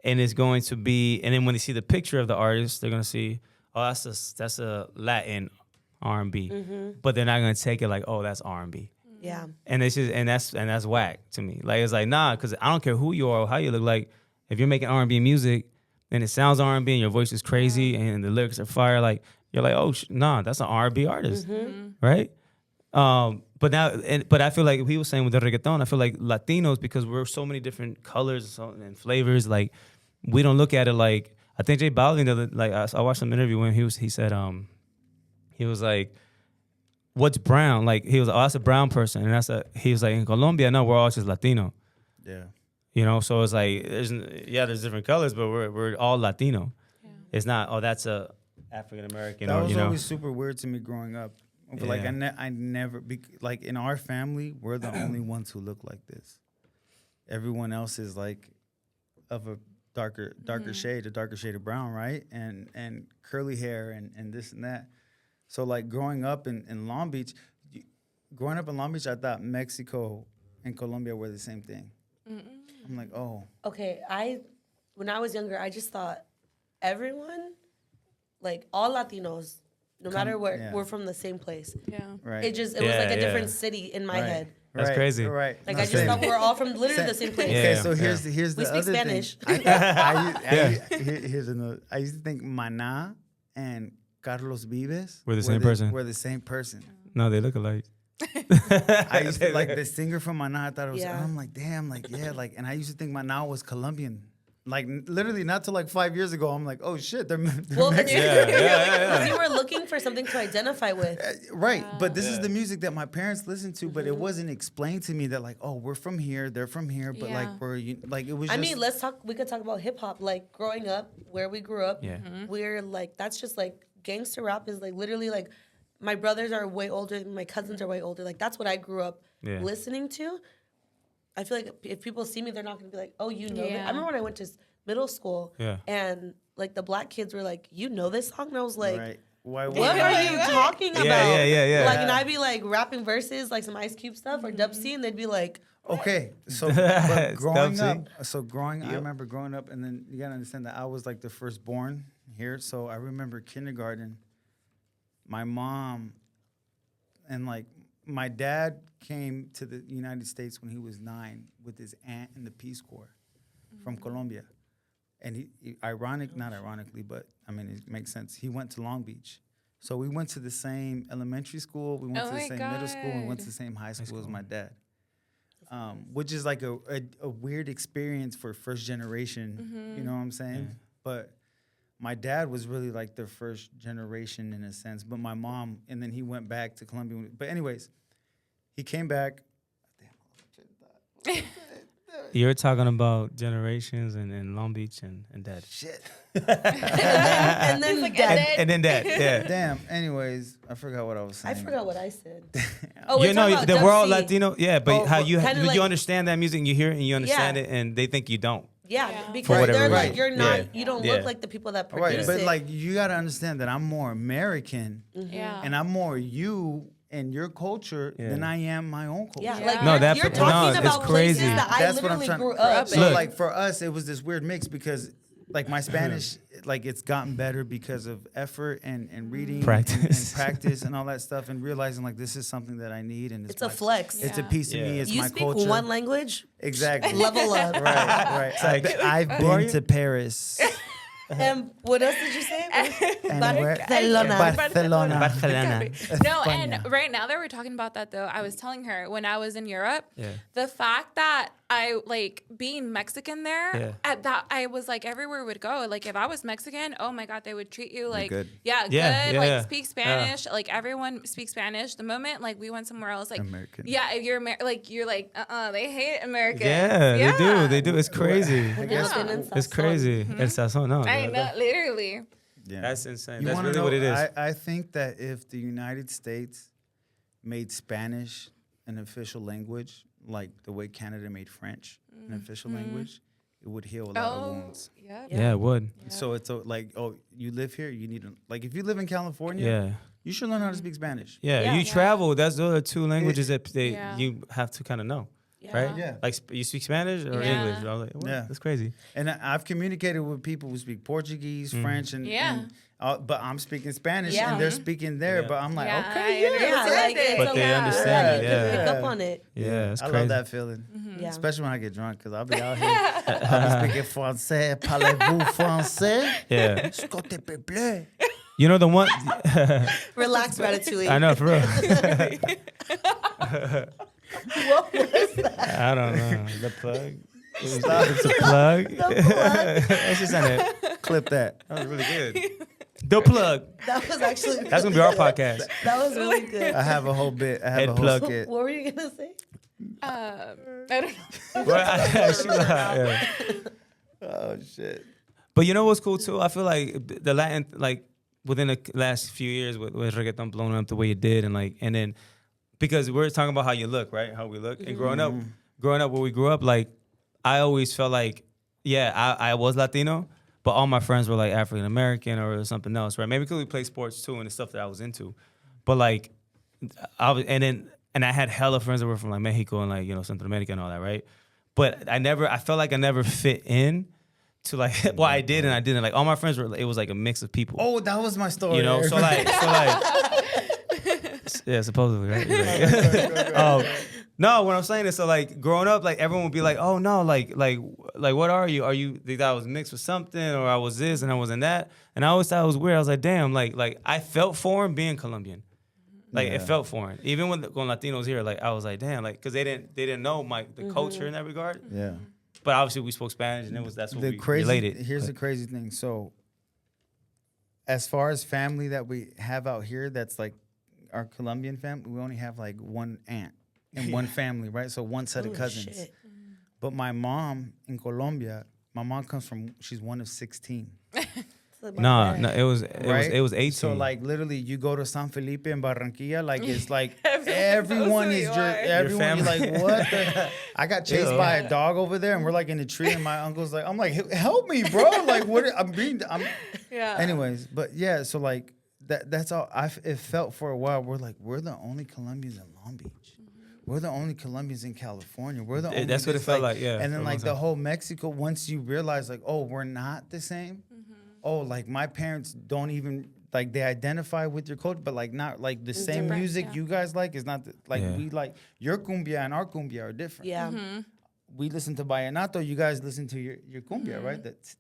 and it's going to be. And then when they see the picture of the artist, they're gonna see, oh, that's a Latin R&B, but they're not gonna take it like, oh, that's R&B. Yeah. And it's just that's whack to me. Like it's like nah, because I don't care who you are or how you look. Like if you're making R&B music and it sounds R&B and your voice is crazy and the lyrics are fire, like you're like, oh nah, that's an R&B artist, right? But I feel like he was saying with the reggaeton, I feel like Latinos, because we're so many different colors and flavors, like we don't look at it like. I think J Balvin, like I watched some interview when he said he was like, what's brown? Like he was, oh, that's a brown person, and he was like, in Colombia, no, we're all just Latino. Yeah. You know, so it's like there's different colors, but we're all Latino. Yeah. It's not that's a African American That or was always super weird to me growing up. Like I never like in our family, we're the only ones who look like this. Everyone else is like of a darker shade, a darker shade of brown, right? And curly hair and this and that. So like growing up in Long Beach, I thought Mexico and Colombia were the same thing. I'm like, oh. Okay, when I was younger, I just thought everyone, like all Latinos, no matter where, we're from the same place. Yeah. Right. It was like a different city in my head. That's crazy. Right. Like I just thought we were all from literally the same place. Yeah. Okay, so here's the We speak other Spanish. thing. Here's another. I used to think Maná and Carlos Vives We're the same person. We're the same person. No, they look alike. I used to, like the singer from Maná. I thought it was. Yeah. I'm like, damn, like yeah, like. And I used to think Maná was Colombian. Like literally, not till like 5 years ago. I'm like, oh shit, they're Well, Mexican. you were looking for something to identify with. Right, but this is the music that my parents listened to, but it wasn't explained to me that like, oh, we're from here, they're from here, but like like it was. I mean, we could talk about hip hop. Like growing up, where we grew up, we're like that's just like gangster rap is like literally like my brothers are way older, my cousins are way older. Like that's what I grew up listening to. I feel like if people see me, they're not gonna be like, "Oh, you know." That. I remember when I went to middle school, and like the black kids were like, "You know this song?" And I was like, right. Why? "What are you talking about?" Yeah. Like, and I'd be like rapping verses, like some Ice Cube stuff or Dub C, and they'd be like, okay, so but growing Dub up, I remember growing up, and then you gotta understand that I was like the firstborn here, so I remember kindergarten. My mom and like. My dad came to the United States when he was 9 with his aunt in the Peace Corps from Colombia. And he not ironically, but I mean, it makes sense. He went to Long Beach. So we went to the same elementary school. We went to the same middle school. And we went to the same high school as my dad. Which is like a weird experience for first generation. You know what I'm saying? Yeah. But my dad was really like the first generation in a sense, but my mom, and then he went back to Colombia. But anyways, he came back. You're talking about generations and Long Beach and dad. Shit. and then like, dad. And then dad, yeah. Damn. Anyways, I forgot what I was saying. I forgot what I said. You know, the world Latino, but how you like, you understand that music and you hear it and you understand it, and they think you don't. Yeah, because they're like, you're not, you don't look Yeah. like the people that produce But it. like, you got to understand that I'm more American Yeah. and I'm more you and your culture than I am my own culture. Yeah, Yeah. like No, you're talking it's about crazy. places that I That's what I'm literally trying grew to up So in. like for us, it was this weird mix because like my Spanish, like it's gotten better because of effort and reading Practice. and practice and all that stuff and realizing like this is something that I need and It's a flex. It's a piece of me. It's You my speak culture. one language, Exactly. level up. Right. I've been to Paris. And what else did you say? And where? Barcelona. Barcelona. No, and right now that we're talking about that though, I was telling her when I was in Europe, the fact that I like being Mexican there, at that I was like everywhere would go. Like if I was Mexican, oh my God, they would treat you like good. Like speak Spanish. Like everyone speaks Spanish. The moment like we went somewhere else, like American. Yeah, if you're you're like they hate Americans. Yeah, they do. It's crazy. Yeah. It's crazy. El sazón, no. I know, literally. Yeah. That's insane. You That's wanna really know, what it is. I think that if the United States made Spanish an official language, like the way Canada made French an official language, it would heal a lot of wounds. Yeah, it would. So it's like, you live here, you need to, like, if you live in California, you should learn how to speak Spanish. You travel. Those are two languages that you have to kind of know. Right? Yeah. Like you speak Spanish or English. I was like, what? That's crazy. And I've communicated with people who speak Portuguese, French, and but I'm speaking Spanish and they're speaking there. But I'm like, okay, like, they understand it. You can pick up on it. Yeah, it's I crazy. love that feeling. Yeah. Especially when I get drunk, because I'll be out here. I'll be speaking français. Parlez-vous français? Yeah. Scote bleu. You know the one. Relax, Ratatouille. I know, for real. What was that? I don't know. The plug. Stop. It's a plug. The plug. It's just on it. Clip that. That was really good. The plug. That was actually That's gonna be our podcast. That was really good. I have a whole bit. I have Head a whole plug. skit. What were you gonna say? I don't know. Yeah. Oh shit. But you know what's cool too? I feel like the Latin, like within the last few years with reggaeton blowing up the way it did, and then because we're talking about how you look, right? How we look, and growing up where we grew up, like I always felt like, yeah, I was Latino, but all my friends were like African American or something else, right? Maybe because we played sports too and the stuff that I was into, but like and I had hella friends that were from like Mexico and like Central America and all that, right? But I felt like I never fit in to like, well, I did and I didn't. Like all my friends were, it was like a mix of people. Oh, that was my story. So like, yeah, supposedly, right? No, what I'm saying is, so like growing up, like everyone would be like, oh no, like what are you? Are you? They thought I was mixed with something, or I was this and I wasn't that, and I always thought it was weird. I was like, damn, like I felt foreign being Colombian. Like it felt foreign, even when Latinos here. Like I was like, damn, like because they didn't know the culture in that regard. Yeah. But obviously we spoke Spanish, and that's what we related. Here's the crazy thing. So, as far as family that we have out here, that's like our Colombian family. We only have like one aunt and one family, right? So one set of cousins. Shit. But my mom in Colombia, she's one of 16. No, it was 18. So like literally, you go to San Felipe in Barranquilla, like it's like everyone is everyone. You're like, what the hell? I got chased by a dog over there, and we're like in a tree, and my uncle's like, I'm like, help me, bro! Like, what? Yeah. Anyways, but yeah, so like that's all. It felt for a while. We're the only Colombians in Long Beach. We're the only Colombians in California. We're the only. That's what it felt like. Yeah. And then like the whole Mexico. Once you realize like, oh, we're not the same. Oh, like my parents don't even like they identify with your culture, but like not like the same music you guys like is not we like your cumbia and our cumbia are different. Yeah, we listen to vallenato. You guys listen to your cumbia, right? That's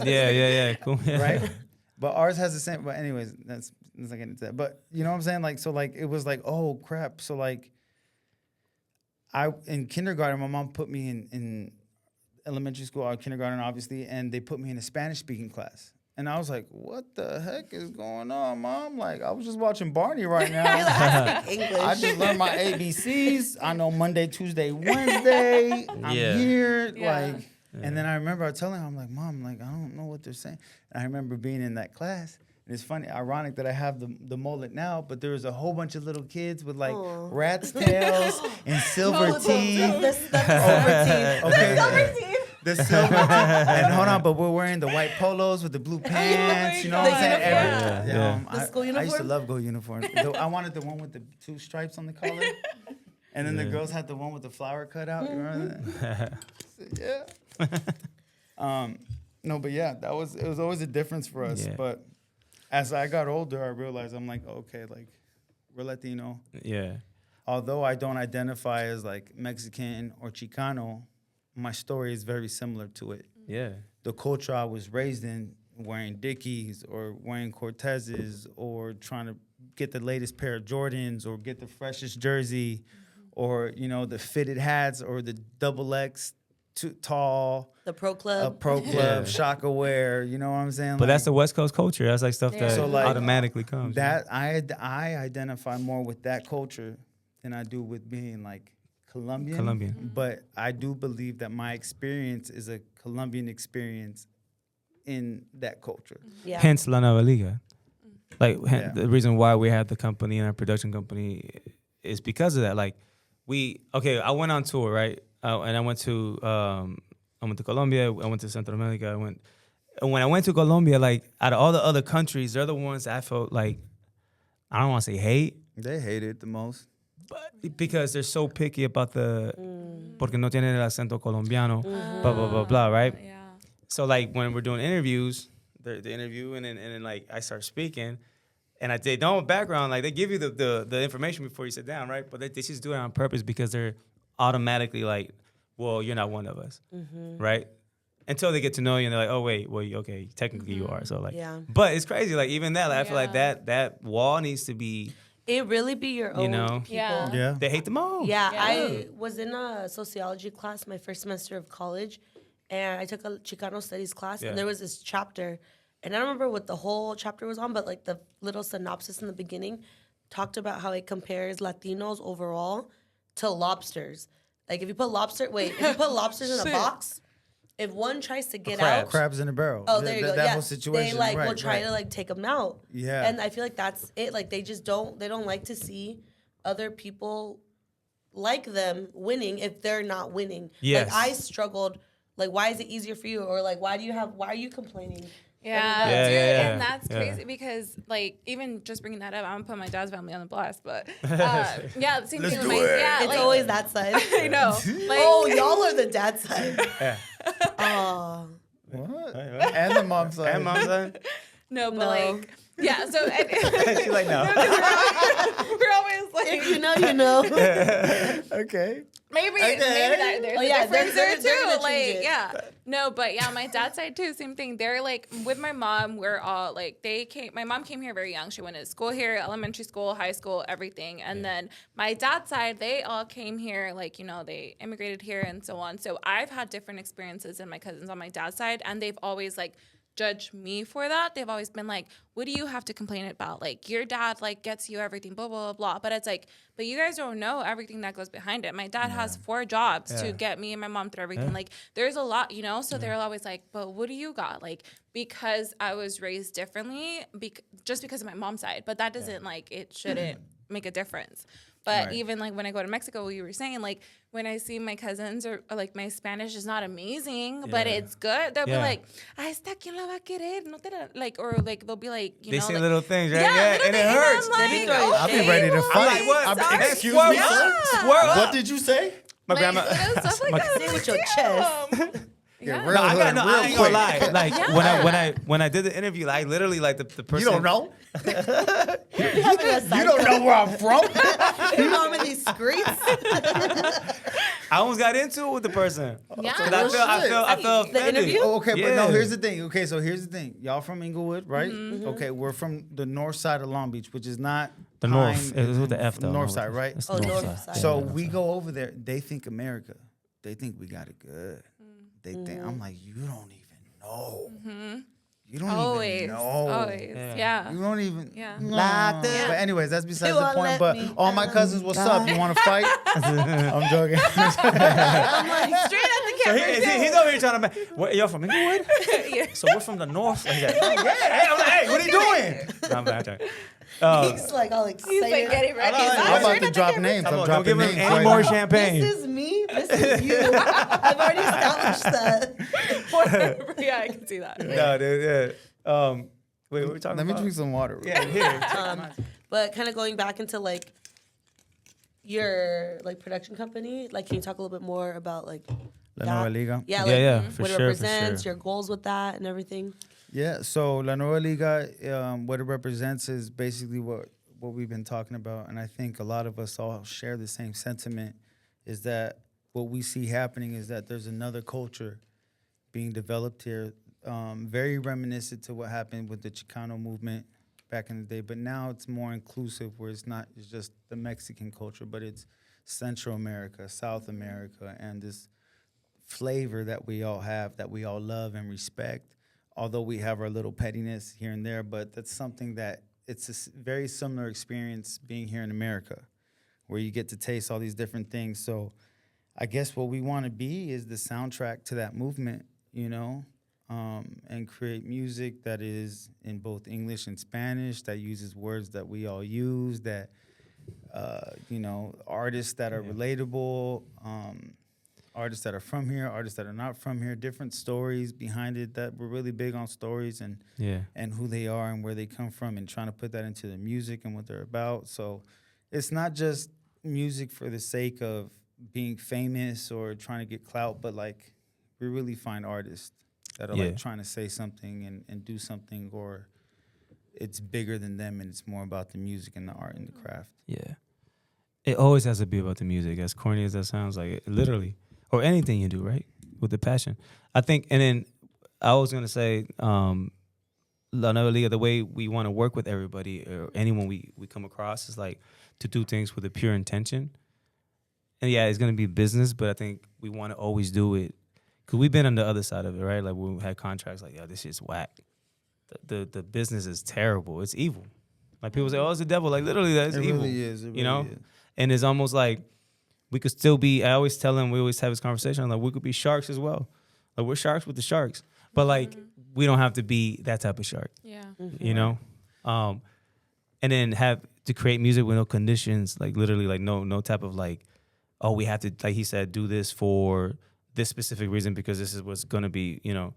yeah, cool. Right. But ours has the same. But anyways, that's not getting into that. But you know what I'm saying? Like so, like it was like oh crap. So like in kindergarten, my mom put me in elementary school or kindergarten, obviously, and they put me in a Spanish-speaking class. And I was like, what the heck is going on, Mom? Like, I was just watching Barney right now. I just learned my ABCs. I know Monday, Tuesday, Wednesday. I'm here. Like, and then I remember I was telling her, I'm like, Mom, like, I don't know what they're saying. And I remember being in that class. And it's funny, ironic that I have the mullet now, but there was a whole bunch of little kids with like rat's tails and silver teeth. The silver teeth. Okay. The silver teeth. And hold on, but we're wearing the white polos with the blue pants. You know what I'm saying? The school uniform? I used to love go uniforms. I wanted the one with the 2 stripes on the collar. And then the girls had the one with the flower cut out. You remember that? Yeah. No, but yeah, it was always a difference for us. Yeah. But as I got older, I realized I'm like, okay, like we're Latino. Yeah. Although I don't identify as like Mexican or Chicano, my story is very similar to it. Yeah. The culture I was raised in, wearing Dickies or wearing Cortezes or trying to get the latest pair of Jordans or get the freshest jersey or, the fitted hats or the XX too tall. The Pro Club. Shaka wear, you know what I'm saying? But that's the West Coast culture. That's like stuff that automatically comes. That I identify more with that culture than I do with being like Colombian. But I do believe that my experience is a Colombian experience in that culture. Yeah. Hence La Nueva Liga. Like the reason why we had the company and our production company is because of that. Like I went on tour, right? And I went to Colombia. I went to Central America. And when I went to Colombia, like out of all the other countries, they're the ones that I felt like I don't want to say hate. They hate it the most, but because they're so picky about porque no tienen el acento colombiano, blah blah blah blah, right? Yeah. So like when we're doing interviews, the interview and then like I start speaking. And they don't have background, like they give you the information before you sit down, right? But they just do it on purpose because they're automatically like, well, you're not one of us, right? Until they get to know you and they're like, oh wait, well, okay, technically you are. So like, but it's crazy. Like even that, like, I feel like that wall needs to be. It really be your own people. Yeah. They hate the most. Yeah, I was in a sociology class my first semester of college, and I took a Chicano studies class, and there was this chapter. And I don't remember what the whole chapter was on, but like the little synopsis in the beginning talked about how it compares Latinos overall to lobsters. Like if you put lobsters in a box, if one tries to get out, crabs in a barrel. Oh, there you go. That Yeah, whole situation. they will try to take them out. Yeah, and I feel like that's it. Like they don't like to see other people like them winning if they're not winning. Yes. Like I struggled. Like why is it easier for you, or like why are you complaining? Yeah, Yeah, dude, yeah, and that's yeah. crazy because, like, even just bringing that up, I'm gonna put my dad's family on the blast, but yeah, the same Let's thing do with my it. yeah, It's like, always that side. I know. Like, Oh, y'all are the dad side. Yeah. Oh, what? And the mom's side. And mom's side? no, but No. like, yeah. So She's like, no. we're always like, if you know, you know. Okay. maybe Okay. there's Oh, a yeah, difference they're there gonna too. change Like, it. yeah, no, but yeah, my dad's side too, same thing. They're like with my mom. We're all like my mom came here very young. She went to school here, elementary school, high school, everything. And then my dad's side, they all came here, like, you know, they immigrated here and so on. So I've had different experiences than my cousins on my dad's side, and they've always like judge me for that. They've always been like, what do you have to complain about? Like, your dad like gets you everything, blah, blah, blah, blah. But it's like, but you guys don't know everything that goes behind it. My dad has 4 jobs to get me and my mom through everything. Like, there's a lot, you know? So they're always like, but what do you got? Like, because I was raised differently, just because of my mom's side. But that doesn't like, it shouldn't make a difference. But even like when I go to Mexico, you were saying, like, when I see my cousins or like my Spanish is not amazing, but it's good. They'll be like, esta quien la va a querer, no te la, like, or like they'll be like, you They know, say like, little things, right? yeah, And little it things, hurts. and I'm They be like, throwing- I'll be okay, ready to well, fight. like, what? sorry. Excuse me, Yeah. sir? Swear up. What did you say? My Like, grandma. stuff like my- that. Say it with your chest. Yeah. real No, I hood, I real ain't gonna lie. quick. Like when I did the interview, like literally, like the person. You don't know? Having a You don't know where I'm from? You know I'm in these streets. I almost got into it with the person. Yeah. So No I felt The offended. interview? Oh, okay, but Yeah. no, here's the thing. Okay, so here's the thing. Y'all from Inglewood, right? Okay, we're from the north side of Long Beach, which is not The Pine, north. It was with the F though. North side, right? It's Oh, the north side. So Yeah, we north go over there. They think America. They think we got it good. They think I'm like, you don't even know. You don't Always. even know. Always. Yeah. You don't even. Yeah. No. Locked in. But anyways, that's besides You the won't point. let But me all my cousins, what's up? You want to fight? I'm joking. I'm like, Straight at the So camera. he's over here trying to. What, y'all from Inglewood? Yeah. So we're from the north. Like that. Yeah. Hey, I'm like, hey, what are you doing? No, I'm back. he's like all excited. He's like getting ready. I know, He's I'm I'm like, about straight to at the drop camera. names. I'm Don't dropping give him names. any right more now. champagne. This is me. This is you. I've already established that. Yeah, I can see that. No, dude. Yeah. Wait, what are we talking Let me about? drink some water. Yeah, here. But kind of going back into like your like production company, like can you talk a little bit more about like La that? Nueva Liga. Yeah, Yeah, like for what it sure, for represents, sure. your goals with that and everything. Yeah, so La Nueva Liga, what it represents is basically what we've been talking about, and I think a lot of us all share the same sentiment, is that what we see happening is that there's another culture being developed here, very reminiscent to what happened with the Chicano movement back in the day, but now it's more inclusive where it's just the Mexican culture, but it's Central America, South America, and this flavor that we all have, that we all love and respect. Although we have our little pettiness here and there, but that's something that it's a very similar experience being here in America, where you get to taste all these different things. So I guess what we want to be is the soundtrack to that movement, you know, and create music that is in both English and Spanish, that uses words that we all use, that, you know, artists that are relatable, artists that are from here, artists that are not from here, different stories behind it, that we're really big on stories and who they are and where they come from, and trying to put that into the music and what they're about. So it's not just music for the sake of being famous or trying to get clout, but like we really find artists that are like trying to say something and do something, or it's bigger than them and it's more about the music and the art and the craft. Yeah. It always has to be about the music, as corny as that sounds, like it, literally. Or anything you do, right? With the passion. I think, and then I was going to say, La Nueva Liga, the way we want to work with everybody or anyone we come across is like to do things with a pure intention. And yeah, it's going to be business, but I think we want to always do it. Because we've been on the other side of it, right? Like we had contracts like, yo, this shit's whack. The business is terrible. It's evil. Like people say, oh, it's the devil. Like literally, that's It evil. really is. It you know? really is. And it's almost like we could still be. I always tell him, we always have this conversation. Like we could be sharks as well. Like we're sharks with the sharks, but like we don't have to be that type of shark. Yeah. You know, and then have to create music with no conditions, like literally, like no type of like, oh, we have to, like he said, do this for this specific reason because this is what's going to be. You know,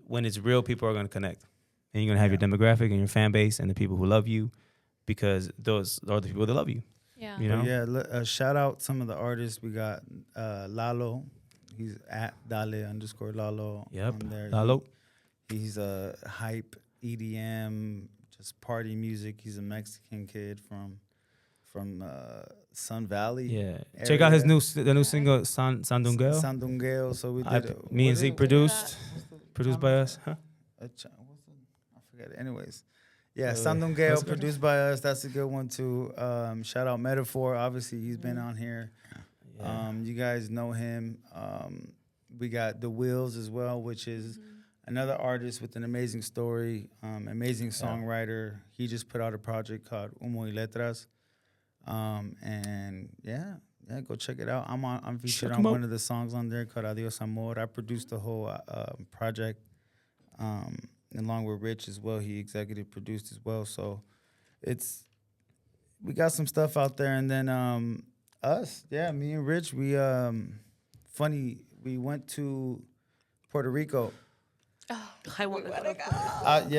when it's real, people are going to connect, and you're going to have your demographic and your fan base and the people who love you, because those are the people that love you. Yeah. You know? Yeah, shout out some of the artists. We got Lalo. He's at Dale_Lalo. Yep. On there. Lalo. He's a hype EDM, just party music. He's a Mexican kid from Sun Valley. Yeah. area. Check out the new single Sandungeo. Sandungeo. So we did. Me and Zeke produced by us. Huh? I forget it. Anyways. Yeah, Sandungeo produced by us. That's a good one too. Shout out Metaphor. Obviously, he's been on here. Yeah. You guys know him. We got The Wheels as well, which is another artist with an amazing story, amazing songwriter. He just put out a project called Humo y Letras. And yeah, go check it out. I'm featured on one of the songs on there called Adios Amor. I produced the whole project. Along with Rich as well, he executive produced as well. So we got some stuff out there. And then us, me and Rich, we went to Puerto Rico. Oh, I want to go. I've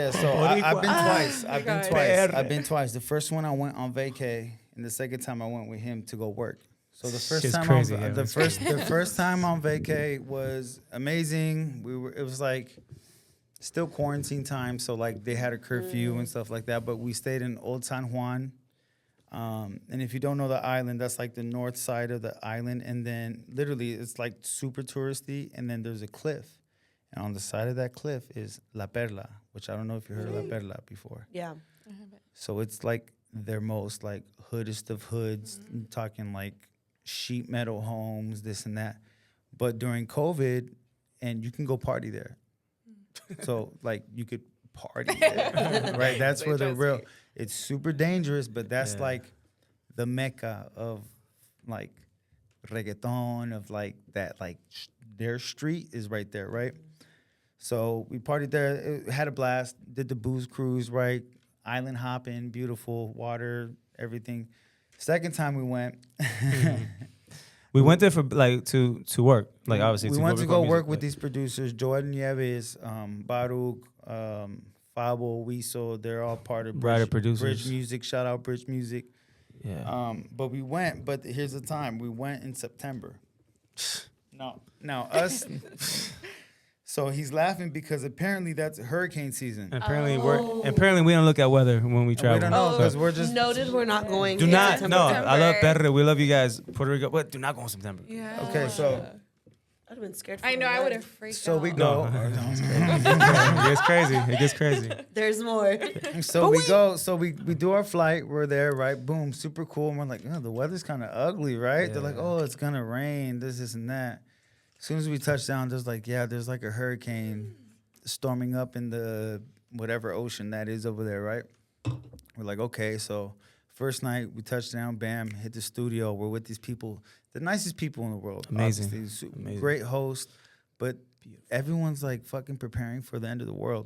been twice. I've been twice. The first one I went on vacay, and the second time I went with him to go work. So the first time crazy, the first time on vacay was amazing. It was like still quarantine time, so like they had a curfew and stuff like that. But we stayed in Old San Juan, and if you don't know the island, that's like the north side of the island, and then literally it's like super touristy, and then there's a cliff, and on the side of that cliff is La Perla, which I don't know if you heard of La Perla before. Yeah. So it's like their most like hoodest of hoods, talking like sheet metal homes, this and that. But during COVID, and you can go party there. So, like, you could party there, right? That's where the real, it's super dangerous, but that's like the mecca of, like, reggaeton, of, like, that, like, their street is right there, right? So, we partied there, it had a blast, did the booze cruise, right? Island hopping, beautiful, water, everything. Second time we went... We went there for like to work, like obviously. We went to go work with these producers, Joel Nieves, Baruch, Fabo, Wiso. They're all part of Bridge Music. Shout out Bridge Music. Yeah. But we went. But here's the time. We went in September. Now us. So he's laughing because apparently that's hurricane season. Apparently we don't look at weather when we travel. We don't know because we're just noted. We're not going. Do not. No, I love Perre. We love you guys. Puerto Rico, but do not go in September. Yeah. Okay, so I'd have been scared. I know. I would have freaked out. so we go. It gets crazy. It gets crazy. There's more. So we go. So we do our flight. We're there, right? Boom, super cool. And we're like, oh, the weather's kind of ugly, right? Yeah. They're like, oh, it's gonna rain. This and that. As soon as we touch down, there's like a hurricane storming up in the whatever ocean that is over there, right? We're like, okay, so first night we touched down, bam, hit the studio. We're with these people, the nicest people in the world. Amazing. Great host, but everyone's like fucking preparing for the end of the world.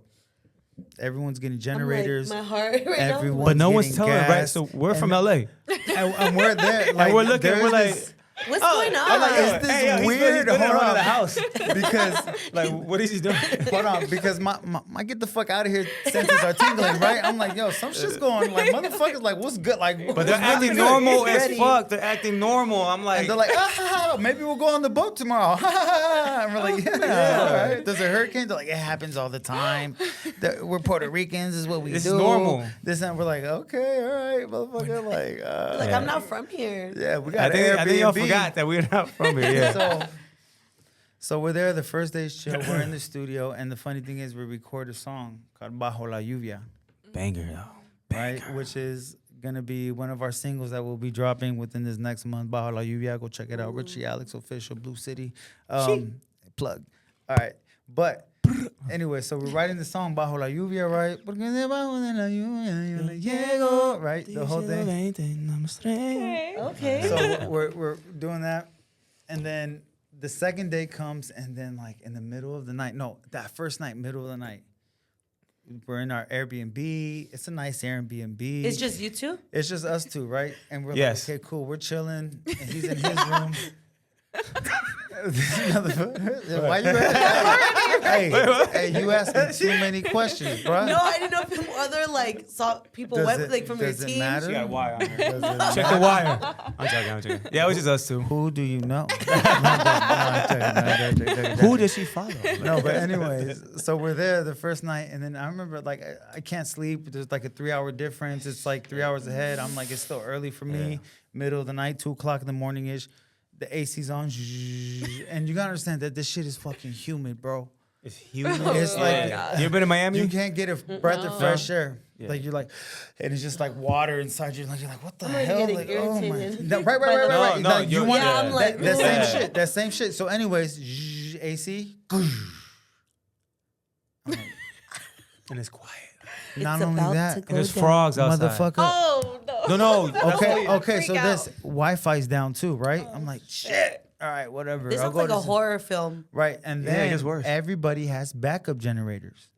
Everyone's getting generators. My heart right everyone's now. But no one's telling us, right? gas, So we're from LA. and we're there. Like, And we're looking, we're like... What's going on? It's this weird. Hold on. The house because like what is he doing? hold on, because my get the fuck out of here senses are tingling, right? I'm like, yo, some shit's going like motherfuckers like what's good, like But they're acting normal as fuck. They're acting normal. I'm like, and they're like, maybe we'll go on the boat tomorrow. And we're like, yeah, all right. There's a hurricane. They're like, it happens all the time. We're Puerto Ricans. This is what we do. This is normal. This and we're like, okay, all right, motherfucker. Like I'm not from here. Yeah, we got I think y'all forgot that we're not from here. Yeah. So we're there. The first day's chill. We're in the studio, and the funny thing is, we record a song called "Bajo la Lluvia," Banger though. right? Which is gonna be one of our singles that we'll be dropping within this next month. "Bajo la Lluvia." Go check it out. Richie Alex official, Blue City. Plug. All right. But anyway, so we're writing the song Bajo la Lluvia, right? Porque debajo de la lluvia yo le llego, right? The whole thing. Okay. So we're doing that. And then the second day comes, and then like in the middle of the night, no, that first night, middle of the night, we're in our Airbnb. It's a nice Airbnb. It's just you two? It's just us two, right? And we're like, okay, cool. We're chilling, and he's in his room. Why you hey, you asking too many questions, bro. No, I didn't know if other like saw people from your team. Matter? She got a wire on her. Check the wire. I'm joking. Yeah, it was just us two. Who do you know? Who does she follow? No, but anyways, so we're there the first night, and then I remember like I can't sleep. There's like a 3-hour difference. It's like 3 hours ahead. I'm like, it's still early for me. Middle of the night, 2:00 in the morning ish. The AC's on, and you gotta understand that this shit is fucking humid, bro. It's humid. It's like you ever been to Miami? You can't get a breath of fresh air. Yeah. Like you're like, and it's just like water inside you. Like you're like, what the hell? Like, oh my, no, right. No, like, you want I'm like, that same shit. That same shit. So, anyways, AC, and it's quiet. Not only that, and there's frogs outside. Motherfucker. Oh no. No. Okay. So Freak this out. Wi-Fi's down too, right? I'm like, shit. All right, whatever. This I'll looks go like to a horror film. Right, and Yeah, it then gets worse. everybody has backup generators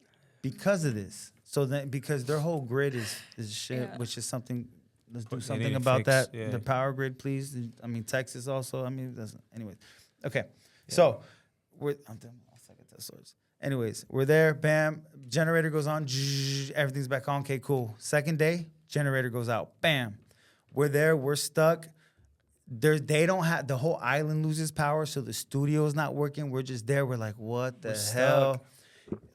because of this. So then, because their whole grid is shit, which is something. Let's do something about that. Yeah. The power grid, please. I mean, Texas also. I mean, anyways. Okay, so I'm done. I'll second that source. Anyways, we're there. Bam, generator goes on. Everything's back on. Okay, cool. Second day, generator goes out. Bam, we're there. We're stuck. They don't have, the whole island loses power, so the studio's not working. We're just there. We're like, what the hell?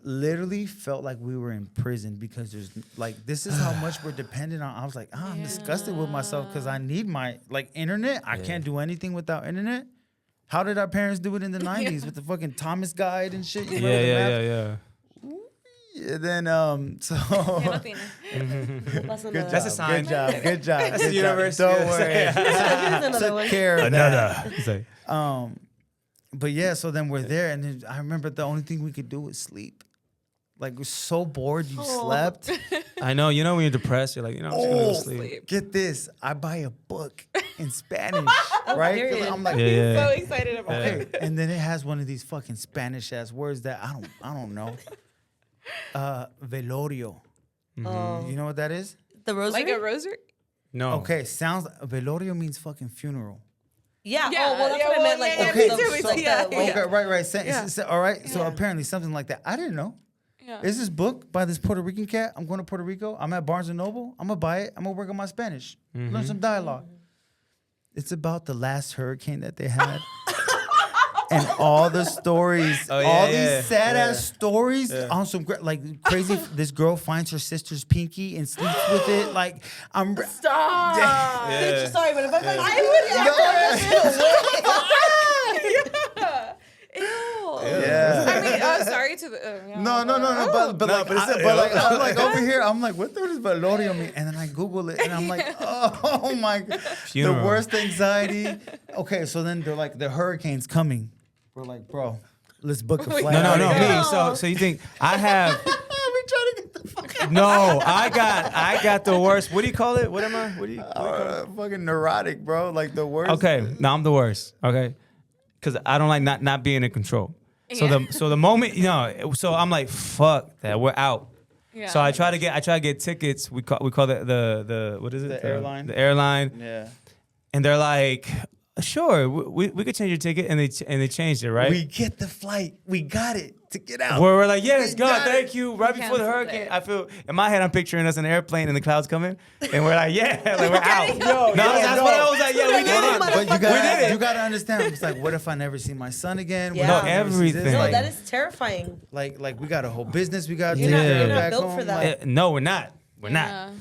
Literally felt like we were in prison because there's like, this is how much we're dependent on. I was like, I'm disgusted with myself because I need my internet. I can't do anything without internet. How did our parents do it in the 90s with the fucking Thomas Guide and shit? Yeah. And then, so. That's a sign. Good job. That's the universe. Don't worry. Here's another one. Took care of that. Another. But yeah, so then we're there, and then I remember the only thing we could do was sleep. Like, we're so bored, you slept. I know. You know when you're depressed, you're like, I'm just gonna go to sleep. Get this. I buy a book in Spanish, right? 'Cause I'm like, So excited about it. okay. And then it has one of these fucking Spanish-ass words that I don't know. Velorio. You know what that is? The rosary? Like a rosary? No. Okay, velorio means fucking funeral. Yeah. Yeah, Oh, well, that's yeah, what I meant. well, Like, yeah, the- me the- too, like me too, yeah, the- yeah. Okay, right. Yeah. All right. So apparently something like that. I didn't know. Yeah. Is this book by this Puerto Rican cat? I'm going to Puerto Rico. I'm at Barnes & Noble. I'm going to buy it. I'm going to work on my Spanish. Learn some dialogue. It's about the last hurricane that they had. And all the stories, these sad-ass stories on some, like, crazy. This girl finds her sister's pinky and sleeps with it. Like, I'm... Stop. Yeah. Sorry, but if I Yeah. I mean, sorry to the. No. But I'm like over here. I'm like, what does velorio mean? And then I Google it, and I'm like, oh my god, Funeral. the worst anxiety. Okay, so then they're like, the hurricane's coming. We're like, bro, let's book a flight. No, Yeah. me. So you think I have? We trying to get the fuck out. No, I got the worst. What do you call it? What am I? What do you call it? Fucking neurotic, bro. Like the worst. Okay, now I'm the worst. Okay, because I don't like not being in control. So the moment so I'm like, fuck that, we're out. Yeah. So I try to get tickets. We call the what is it? The airline. The airline. Yeah. And they're like, sure, we could change your ticket, and they changed it, right? We get the flight. We got it to get out. Where we're like, yes, God, got it. thank you. Right before the canceled hurricane, it. I feel in my head I'm picturing us in an airplane and the clouds coming, and we're like, yeah, like we're out. That's what I was like. Yeah, we did it. But you gotta understand. It's like, what if I never see my son again? Yeah. What if I No, never see this? everything. No, Like, that is terrifying. like we got a whole business we got to You're take not- care you're of not back built home. for that. Like, No, we're not. We're Yeah. not.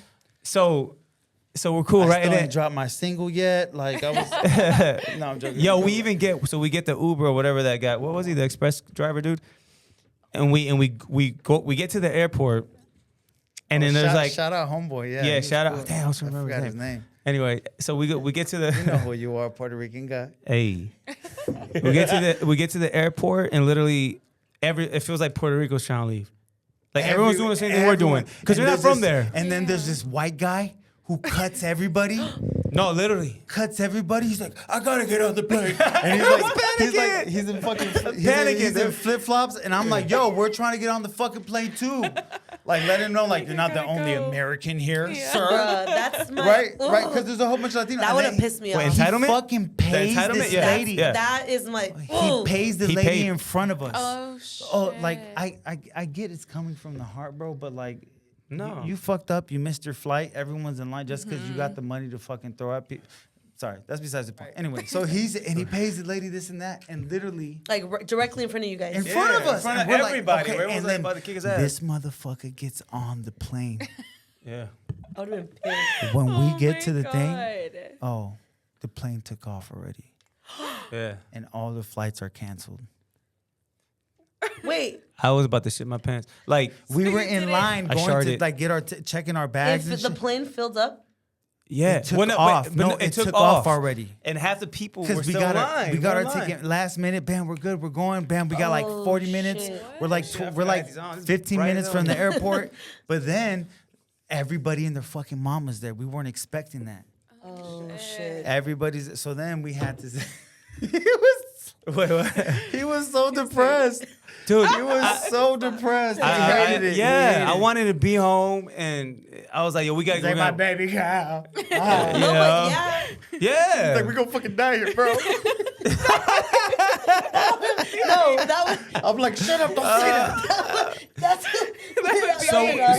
So we're cool, I right? still And ain't then, dropped my single yet. Like I was. No, I'm joking. yo, we even get the Uber or whatever that guy. What was he? The express driver dude. And we get to the airport, and then there's like shout out homeboy. Yeah. yeah, he was shout out. cool. Damn, I was remember forgot his his name. name. Anyway, so we get to the You know who you are, Puerto Rican guy. hey, we get to the airport, and literally it feels like Puerto Rico's trying to leave. Like everyone's doing the same thing we're doing because we're not from there. And then there's this white guy who cuts everybody. No, literally cuts everybody. He's like, I gotta get on the plane. And he's in fucking he's in flip flops. And I'm like, yo, we're trying to get on the fucking plane too. Like, let him know, like, you're not the only American here, sir. That's my right. Because there's a whole bunch of Latinos. That would have pissed me off. Entitlement? He fucking pays this lady. Yeah. That is my. He pays the lady in front of us. Oh shit. Oh, like I get it's coming from the heart, bro, but like. No. You fucked up. You missed your flight. Everyone's in line just because you got the money to fucking throw at people. Sorry, that's besides the point. Anyway, so he pays the lady this and that, and literally like directly in front of you guys. in front of us, in front of Like, everybody. okay, and then about to kick his ass. this motherfucker gets on the plane. Yeah. I would have been pissed. When we get to the thing, the plane took off already. Yeah. And all the flights are canceled. Wait. I was about to shit my pants. Like we were in line going to like get our checking our bags. If and the shit. plane filled up. Yeah, it took off. It took off already. And half the people were Because still in line. we got our ticket last minute. Bam, we're good. We're going. Bam, we got like 40 minutes. Shit. We're like we're like 15 minutes from the airport. But then everybody and their fucking mom was there. We weren't expecting that. Oh shit. Everybody's. So then we had to. He was so depressed. Dude, he was so depressed. He I hated it. Yeah, I wanted to be home, and I was like, "Yo, we gotta go." My baby cow. No, but yeah. Yeah. He's like, we gonna fucking die here, bro. No, that was. I'm like, shut up, don't say that. That's.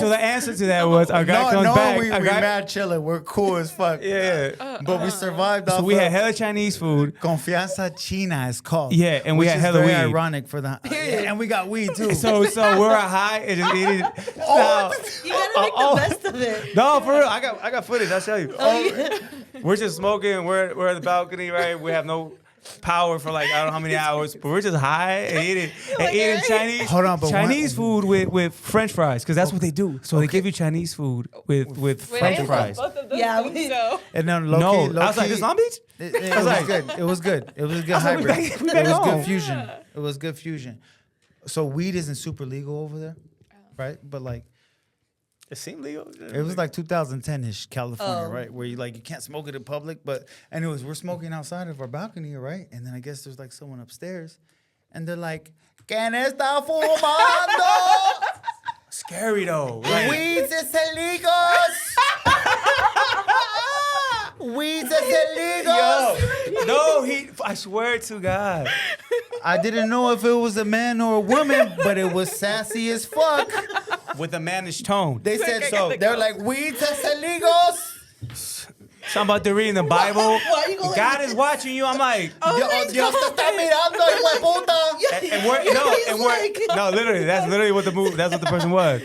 So the answer to that was our guy comes back. we mad chilling. We're cool as fuck. Yeah. But we survived off So we of had hella Chinese food. Confianza China is called. Yeah, and we had hella very weed. ironic for the and we got weed too. So we're high and just eating. You gotta make the best of it. No, for real. I got footage. I'll show you. Yeah. We're just smoking. We're at the balcony, right? We have no power for like I don't know how many hours, but we're just high and eating Chinese. Hold on, but Chinese food with French fries because that's what they do. So they give you Chinese food with French fries. Yeah, and then No, I was like, this Long Beach? It was good. It was good. It was a good hybrid. It was good fusion. It was good fusion. So weed isn't super legal over there, right? But like, It seemed legal. it was like 2010-ish California, right? Where you can't smoke it in public. But anyways, we're smoking outside of our balcony, right? And then I guess there's like someone upstairs, and they're like, "¿Quién está fumando? Scary though. Weeds es ilegals. Weeds es ilegals." No, I swear to God. I didn't know if it was a man or a woman, but it was sassy as fuck. With a mannish tone. They said so. They're like, weeds es ilegals. Something about to read in the Bible. Why you go God is watching you. I'm like, Dios te está mirando, hijo de puta. no, literally, that's literally what that's what the person was.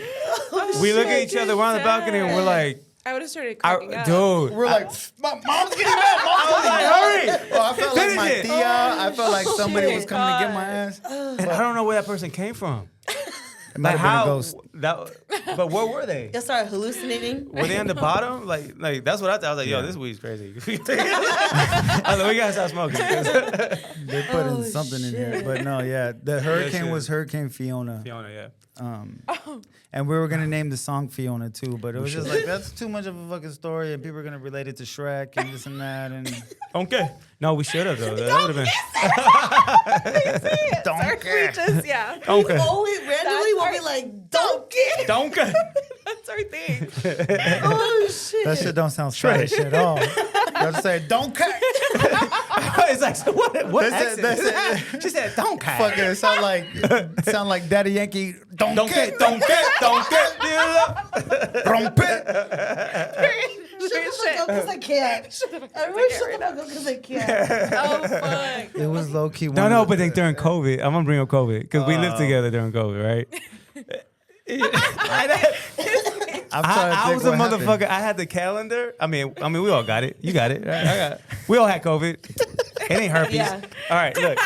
We look at each other, we're on the balcony, and we're like, I would have started cracking up. dude. We're like, mom's getting mad. Mom's getting mad. Hurry. Well, I felt like my Finish it. tia. I felt like somebody was coming to get my ass. And I don't know where that person came from. It might have been a ghost. But where were they? Y'all started hallucinating. Were they on the bottom? Like that's what I thought. I was like, yo, this weed's crazy. I was like, we gotta stop smoking. They put in something in here. But no, yeah. The hurricane was Hurricane Fiona. Fiona, yeah. And we were gonna name the song Fiona too, but it was just like that's too much of a fucking story, and people are gonna relate it to Shrek and this and that. And Okay. No, we should have though. That would have been. Donkey. Yeah. Okay. Always randomly we'll be like, donkey. Donkey. That's our thing. Oh shit. That shit don't sound Scottish at all. Y'all just say donkey. It's like, so what That's accent? She said, donkey. Fucking it sound like Daddy Yankee. Donkey. Rompe. Shut the fuck up because I can't. Everyone shut the fuck up because I can't. Oh, fuck. It was low key. No, but then during COVID, I'm gonna bring up COVID because we lived together during COVID, right? I was a motherfucker. I had the calendar. I mean, we all got it. You got it. Right? We all had COVID. It ain't herpes. Yeah. All right, look.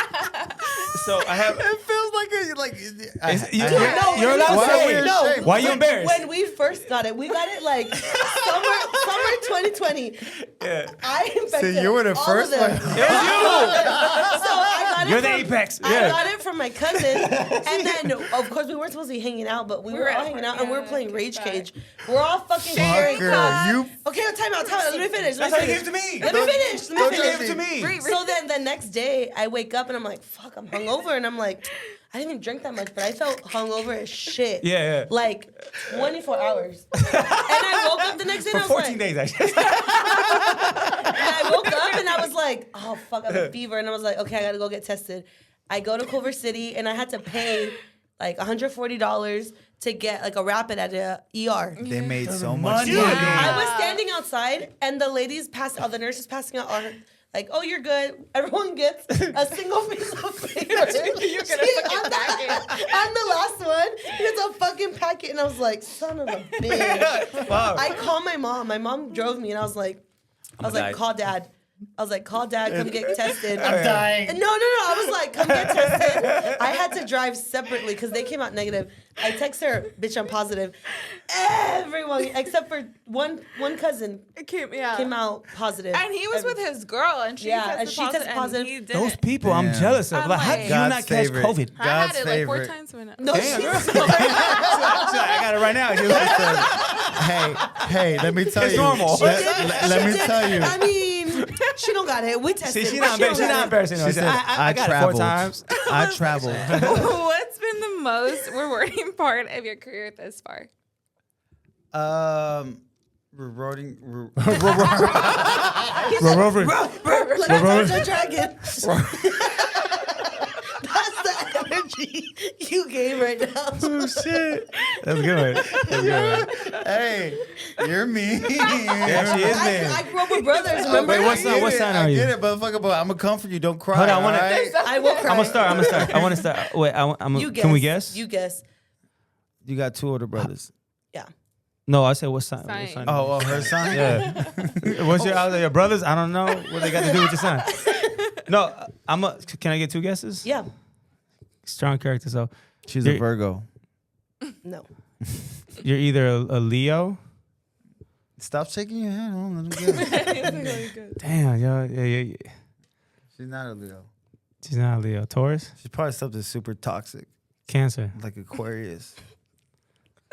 So I have. It feels like a You're like, you're allowed to say it. No, Why are you embarrassed? When we first got it, we got it like summer 2020. Yeah. I infected So you were the all first of them. one. So I got it You're the from, apex. I Yeah. got it from my cousin, and then of course we weren't supposed to be hanging out, but we were all hanging out and we were playing Rage Cage. We're all fucking sharing cups. You Okay, time out. Let me finish. That's how you gave it to me. Let me finish. Don't give it to me. So then the next day, I wake up and I'm like, fuck, I'm hungover. And I'm like, I didn't even drink that much, but I felt hungover as shit. Yeah. Like 24 hours. And I woke up the next day and I was 14 like, days, actually. and I woke up and I was like, oh, fuck, I have a fever. And I was like, okay, I got to go get tested. I go to Culver City and I had to pay like $140 to get like a rapid at a ER. They made so much Dude. money. I was standing outside, and the ladies the nurses passing out are like, "Oh, you're good." Everyone gets a single piece of paper. You're gonna fucking packet. I'm the last one. It's a fucking packet, and I was like, "Son of a bitch!" Fuck. I called my mom. My mom drove me, and I was like, "Call dad." I was like, call dad, come get tested. I'm dying. No. I was like, come get tested. I had to drive separately because they came out negative. I text her, bitch, I'm positive. Everyone, except for one cousin, came out positive. And he was with his girl, and she tested positive. And he didn't. Those people I'm jealous of. I'm Like, how do like- you not God's catch favorite. COVID? I had God's it like 4 favorite. times. When No, Damn, she girl. was I got it right now. Hey, let me tell It's you. normal. Let me tell you. I mean, she don't got it. We tested. See, she's but not she don't embarrassed. She's got not it. embarrassing. She said, I got it 4 times. I traveled. What's been the most rewarding part of your career thus far? Rewarding. Like a dragon. That's the energy you gave right now. Oh, shit. That's good. Hey, you're me. Yeah, she is man. I grew up with brothers. Remember? Wait, what sign are you? I get it, motherfucker, but I'm gonna comfort you. Don't cry. Hold on, I wanna- all right? I will cry. I'm gonna start. I want to start. Wait, You guess. can we guess? You guess. You got 2 older brothers. Yeah. No, I said what sign? Sign. What sign? Oh, her son? Yeah. What's your brothers? I don't know what they got to do with your son. No, can I get 2 guesses? Yeah. Strong character. So She's You're- a Virgo. No. you're either a Leo. Stop shaking your head. Hold on, let me get it. Damn, yo, yeah. She's not a Leo. She's not a Leo. Taurus. She's probably something super toxic, Cancer. like Aquarius.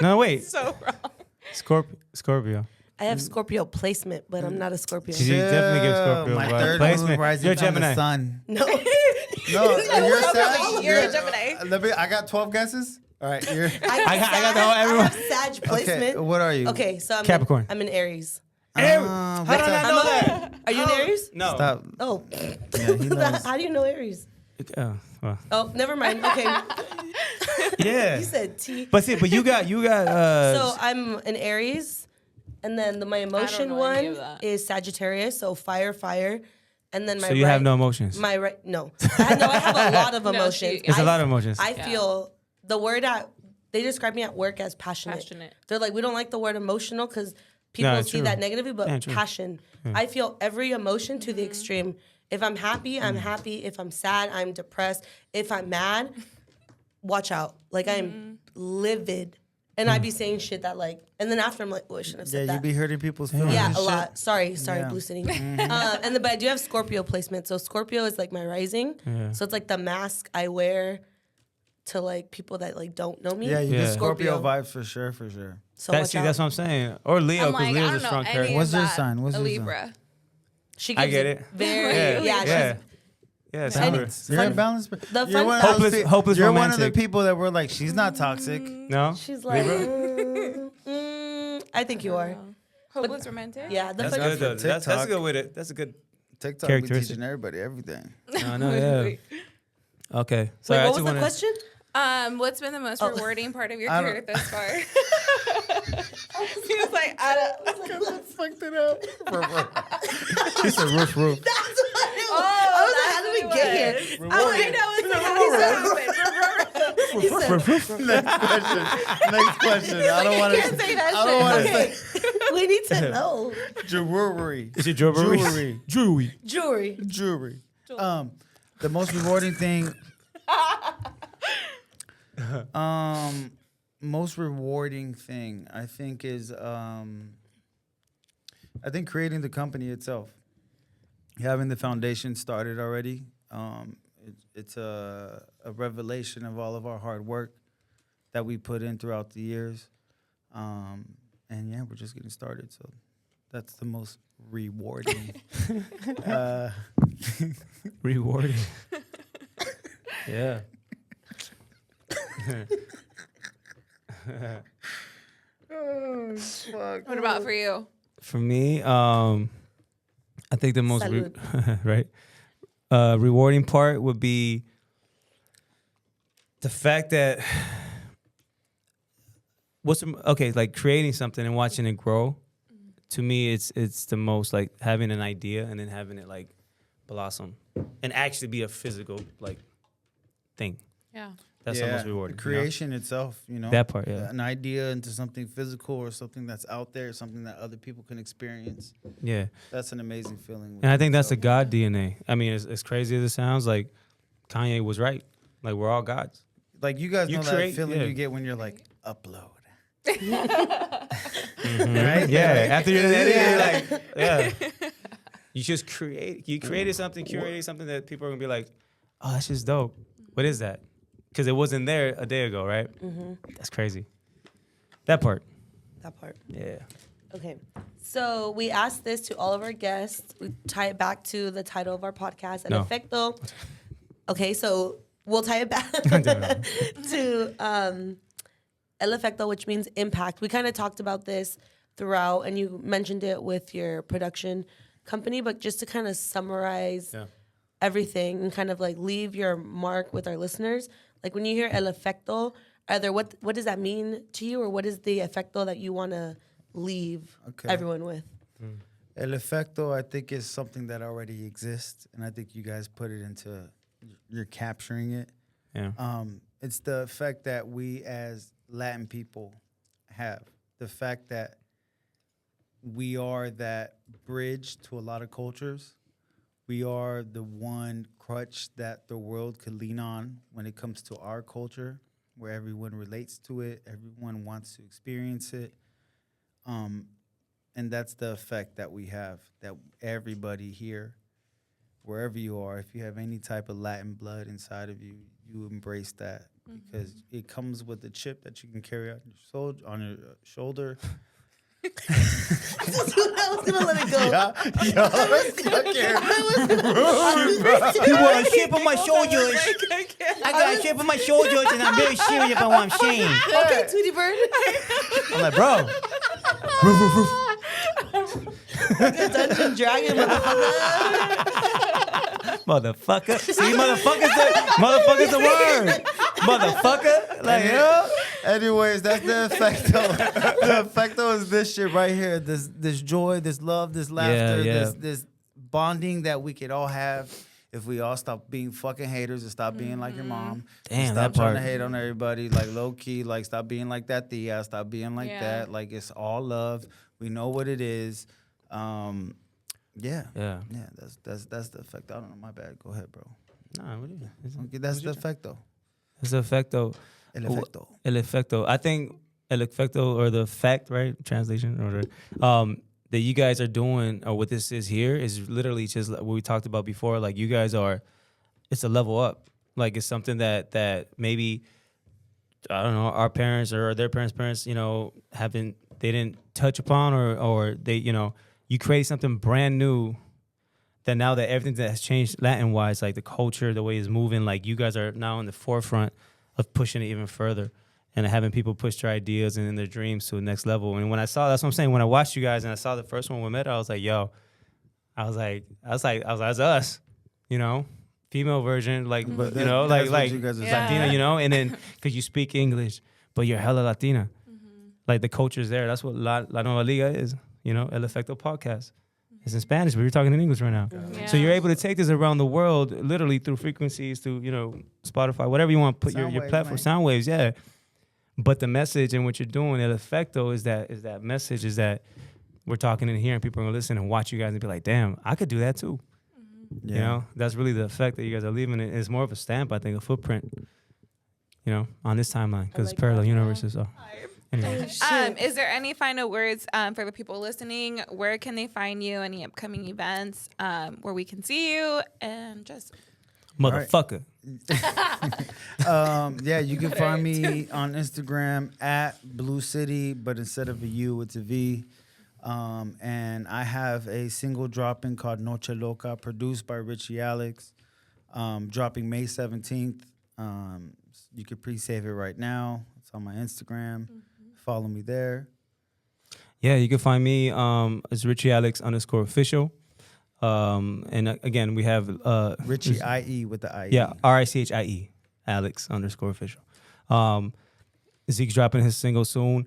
No, wait. So wrong. Scorpio. I have Scorpio placement, but I'm not a Scorpio. She definitely gives Scorpio. My vibe. third Placement. moon rising You're from Gemini. the sun. No. No, you're Sag? You're a Gemini. Let me. I got 12 guesses. All right, you're. I got the whole everyone. I have Sag placement. Okay, what are you? Okay, so I'm Capricorn. I'm in Aries. How did I not know that? Are you in Aries? No. Stop. Oh. Yeah, he knows. How do you know Aries? Well, Oh, never mind. Okay. yeah. You said T. But you got. So I'm an Aries, and then my emotion know any one of that. is Sagittarius, so fire. And then my So you have no emotions. My right, no. I have a lot of emotions. There's a lot of emotions. I feel the word they describe me at work as passionate. They're like, we don't like the word emotional because people No, see true. that negatively, but Yeah, true. passion. I feel every emotion to the extreme. If I'm happy, I'm happy. If I'm sad, I'm depressed. If I'm mad, watch out. Like I'm livid. And I be saying shit that like, and then after I'm like, oh, I shouldn't have said Yeah, that. you be hurting people's feelings. Yeah, and a shit. lot. Sorry, Yeah. Blue City. But I do have Scorpio placement. So Scorpio is like my rising. Yeah. So it's like the mask I wear to like people that like don't know me. Yeah, you Yeah. get Scorpio vibes for sure. So That's watch out. what I'm saying. Or Leo, I'm because like, I Leo's a don't know strong any character. of What's your that. sign? What's a your sign? Libra. She I gives get it it. very Yeah. she's Yeah, Balance. You're Fun- a balanced. the You're fun one fact- of those Hopeless You're one of the romantic. people that were like, she's not toxic. No? she's like I think you are. Hopeless romantic. Yeah, the That's fun good, though. That's a TikTok. good way to, that's a good TikTok be Characteristic. teaching everybody everything. I know, yeah. Okay. Sorry, Wait, I what was took the one of- question? What's been the most rewarding part of your I career don't- thus far? He was like, Fucked it up. She said roof. That's what I was like, how did we get here? Next question. I don't want to. can't say that I don't want to Okay. say We need to know. jewelry. Is it jewelry? Jewelry. Jewelry. The most rewarding thing. Most rewarding thing I think is I think creating the company itself, having the foundation started already. It's a revelation of all of our hard work that we put in throughout the years. And yeah, we're just getting started. So that's the most rewarding. Rewarding. Yeah. Oh, fuck. What about for you? For me, I think the most right rewarding part would be the fact that like creating something and watching it grow. To me, it's the most like having an idea and then having it like blossom and actually be a physical like thing. Yeah. That's the most rewarding. The creation itself, That part, yeah. An idea into something physical or something that's out there, something that other people can experience. Yeah. That's an amazing feeling. And I think that's the God DNA. I mean, as crazy as it sounds, like Kanye was right. Like we're all gods. Like you guys know that feeling you get when you're like, upload. Right? Yeah. After you're like, yeah. You just created something that people are gonna be like, oh, that's just dope. What is that? Because it wasn't there a day ago, right? Mm-hmm. That's crazy. That part. Yeah. Okay. So we asked this to all of our guests. We tie it back to the title of our podcast, El Efecto. Okay, so we'll tie it back to El Efecto, which means impact. We kind of talked about this throughout, and you mentioned it with your production company, but just to kind of summarize everything and kind of like leave your mark with our listeners. Like when you hear El Efecto, what does that mean to you, or what is the efecto that you want to leave everyone with? El Efecto, I think, is something that already exists, and I think you guys put it into, you're capturing it. Yeah. It's the effect that we as Latin people have. The fact that we are that bridge to a lot of cultures. We are the one crutch that the world could lean on when it comes to our culture, where everyone relates to it, everyone wants to experience it. And that's the effect that we have, that everybody here, wherever you are, if you have any type of Latin blood inside of you, you embrace that because it comes with a chip that you can carry on your shoulder. I was gonna let it go. You want a chip on my shoulders? I got a chip on my shoulders, and I'm very serious about what I'm saying. Okay, Tweety Bird. I'm like, bro. Like a Dungeon Dragon, Motherfucker. See, motherfucker's the word. Motherfucker. Like, Anyways, that's the effecto. The effecto is this shit right here. This joy, this love, this laughter, this bonding that we could all have if we all stop being fucking haters and stop being like your mom. Damn, stop that trying part. to hate on everybody, like low key, like stop being like that tia, stop being like that. Like it's all love. We know what it is. Yeah. That's the effect. I don't know. My bad. Go ahead, bro. Nah, what is it? Okay, that's the effecto. It's the effecto. El efecto. El efecto. I think el efecto, or the fact, right? Translation, or that you guys are doing, or what this is here, is literally just what we talked about before. Like you guys are, it's a level up. Like it's something that maybe, I don't know, our parents or their parents, they didn't touch upon, or they, you create something brand new. That now that everything that has changed Latin wise, like the culture, the way it's moving, like you guys are now in the forefront of pushing it even further and having people push their ideas and their dreams to the next level. And when I saw, that's what I'm saying, when I watched you guys and I saw the first one we met, I was like, that's us, female version, like, But like you guys are Latina, and then because you speak English, but you're hella Latina. Like the culture's there. That's what La Nueva Liga is, El Efecto Podcast. It's in Spanish, but we're talking in English right now. Yeah. So you're able to take this around the world, literally through frequencies, through, Spotify, whatever you want to put your platform, sound waves, yeah. But the message and what you're doing, El Efecto, is that message, is that we're talking in here and people are going to listen and watch you guys and be like, damn, I could do that too. Yeah. That's really the effect that you guys are leaving. It's more of a stamp, I think, a footprint. on this timeline because like it's parallel that. universes. So, anyway. Is there any final words for the people listening? Where can they find you? Any upcoming events where we can see you? And just Motherfucker. You can find me on Instagram at Blue City, but instead of a U, it's a V. And I have a single dropping called Noche Loca, produced by Richie Alex, dropping May 17th. You can pre-save it right now. It's on my Instagram. Follow me there. Yeah, you can find me as Richie Alex _official. And again, we have Richie IE with the IE. Yeah, RICHIE, Alex _official. Zeke's dropping his single soon.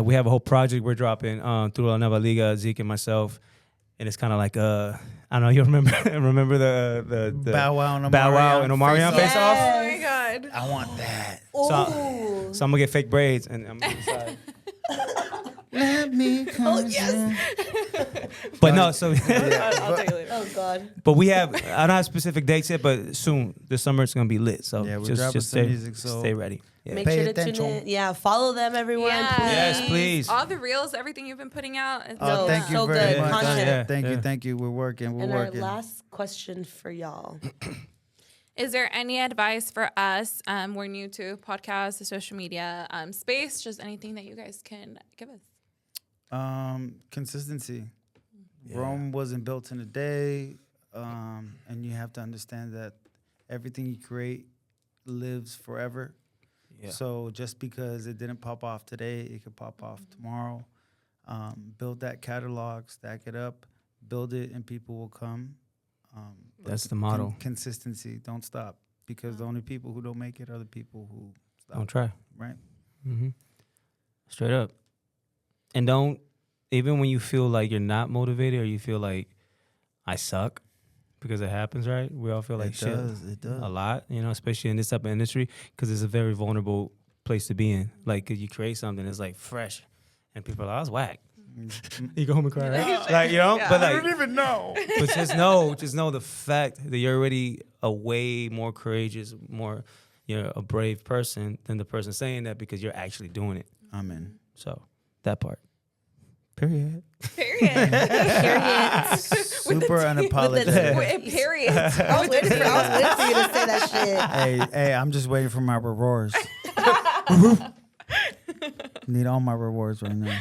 We have a whole project we're dropping through L.A Nueva Liga, Zeke and myself. And it's kind of like, I don't know, you remember the Bow Wow and Omarion face off? oh my god, I want that. So I'm going to get fake braids and I'm going to decide. Let me come. Oh, yes. But no, so... I'll take it later. Oh, God. But we have, I don't have specific dates yet, but soon, this summer, it's going to be lit. So Yeah, we're just dropping some stay, music, so- stay ready. Yeah. Make Pay sure to attention. tune in. Yeah, follow them, everyone. Yeah. Please. Yes, please. All the reels, everything you've been putting out. It's No, Thank you so very good. much. Content. Yeah. Thank you. We're working. And our last question for y'all. Is there any advice for us? We're new to podcasts, the social media space. Just anything that you guys can give us. Consistency. Rome wasn't built in a day, and you have to understand that everything you create lives forever. Yeah. So just because it didn't pop off today, it could pop off tomorrow. Build that catalog, stack it up, build it, and people will come. But That's the motto. Consistency. Don't stop, because the only people who don't make it are the people who stop. Don't try. Right? Mm-hmm. Straight up. And don't, even when you feel like you're not motivated or you feel like I suck, because it happens, right? We all feel like shit It does. a lot, especially in this type of industry, because it's a very vulnerable place to be in. Like, 'cause you create something that's like fresh, and people are like, "I was whack." You go home and cry, right? Like, but like, I don't even know. but just know the fact that you're already a way more courageous, more, a brave person than the person saying that, because you're actually doing it. Amen. So that part. Period. Period. Super unapologetic. Period. I was waiting for you to say that shit. Hey, I'm just waiting for my rewards. Need all my rewards right now.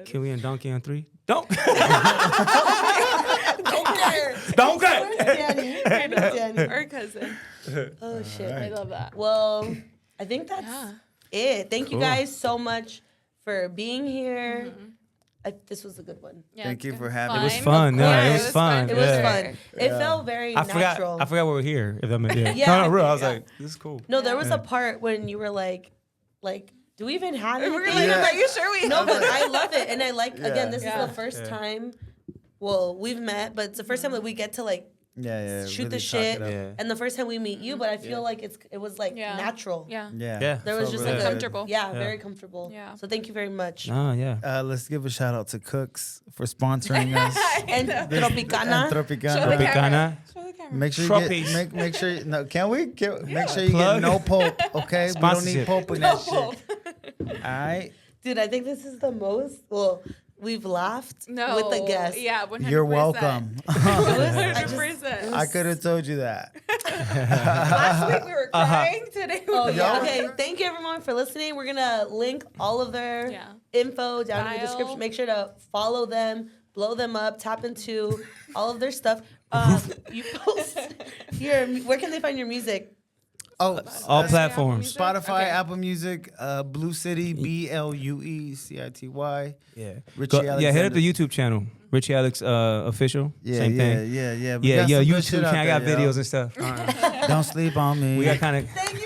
Kiwi and Donkey on 3. Don't. Don't care. Don't care. Danny. Our cousin. Oh, shit. I love that. Well, I think that's it. Thank you Cool. guys so much for being here. This was a good one. Yeah, Thank it's you been for having It was me. fun. Of No, course. it was fun. It was Yeah. fun. It felt very I natural. forgot we were here. If that meant Yeah. No, real. I was like, this is cool. No, there was a part when you were like, do we even have anything? We're like, are you sure we No, but I love it. And I like, again, this Yeah. is the first time, well, we've met, but it's the first time that we get to shoot the shit. Yeah. And the first time we meet you, but I feel like it was natural. Yeah. Yeah. There was felt just really like good. comfortable. Yeah, very comfortable. Yeah. So thank you very much. Oh, yeah. Let's give a shout out to Cooks for sponsoring us. And Tropicana. Show the Tropicana. Tropicana. camera. Show the camera. Make sure you Troppies. get make sure no make sure you Plug. get no pulp, okay? We don't need Sponsorship. pulp in that shit. All right. Dude, I think this is the most, we've laughed No. with the guests. Yeah, 100%. You're welcome. 100%. I could have told you that. Last week we were crying. Today we Oh, were yeah. Okay, thank you everyone for listening. We're going to link all of their info down in the Bio. description. Make sure to follow them, blow them up, tap into all of their stuff. You post where can they find your music? Oh, All platforms. Spotify, Okay. Apple Music, Blue City, BLUECITY. Yeah. Richie Hit up Alexander. the YouTube channel. Richie Alex official. Same thing. Yeah. We Yeah, got some good YouTube shit channel. I out got there, videos yo. and stuff. Don't sleep on me. We got kind of. Thank you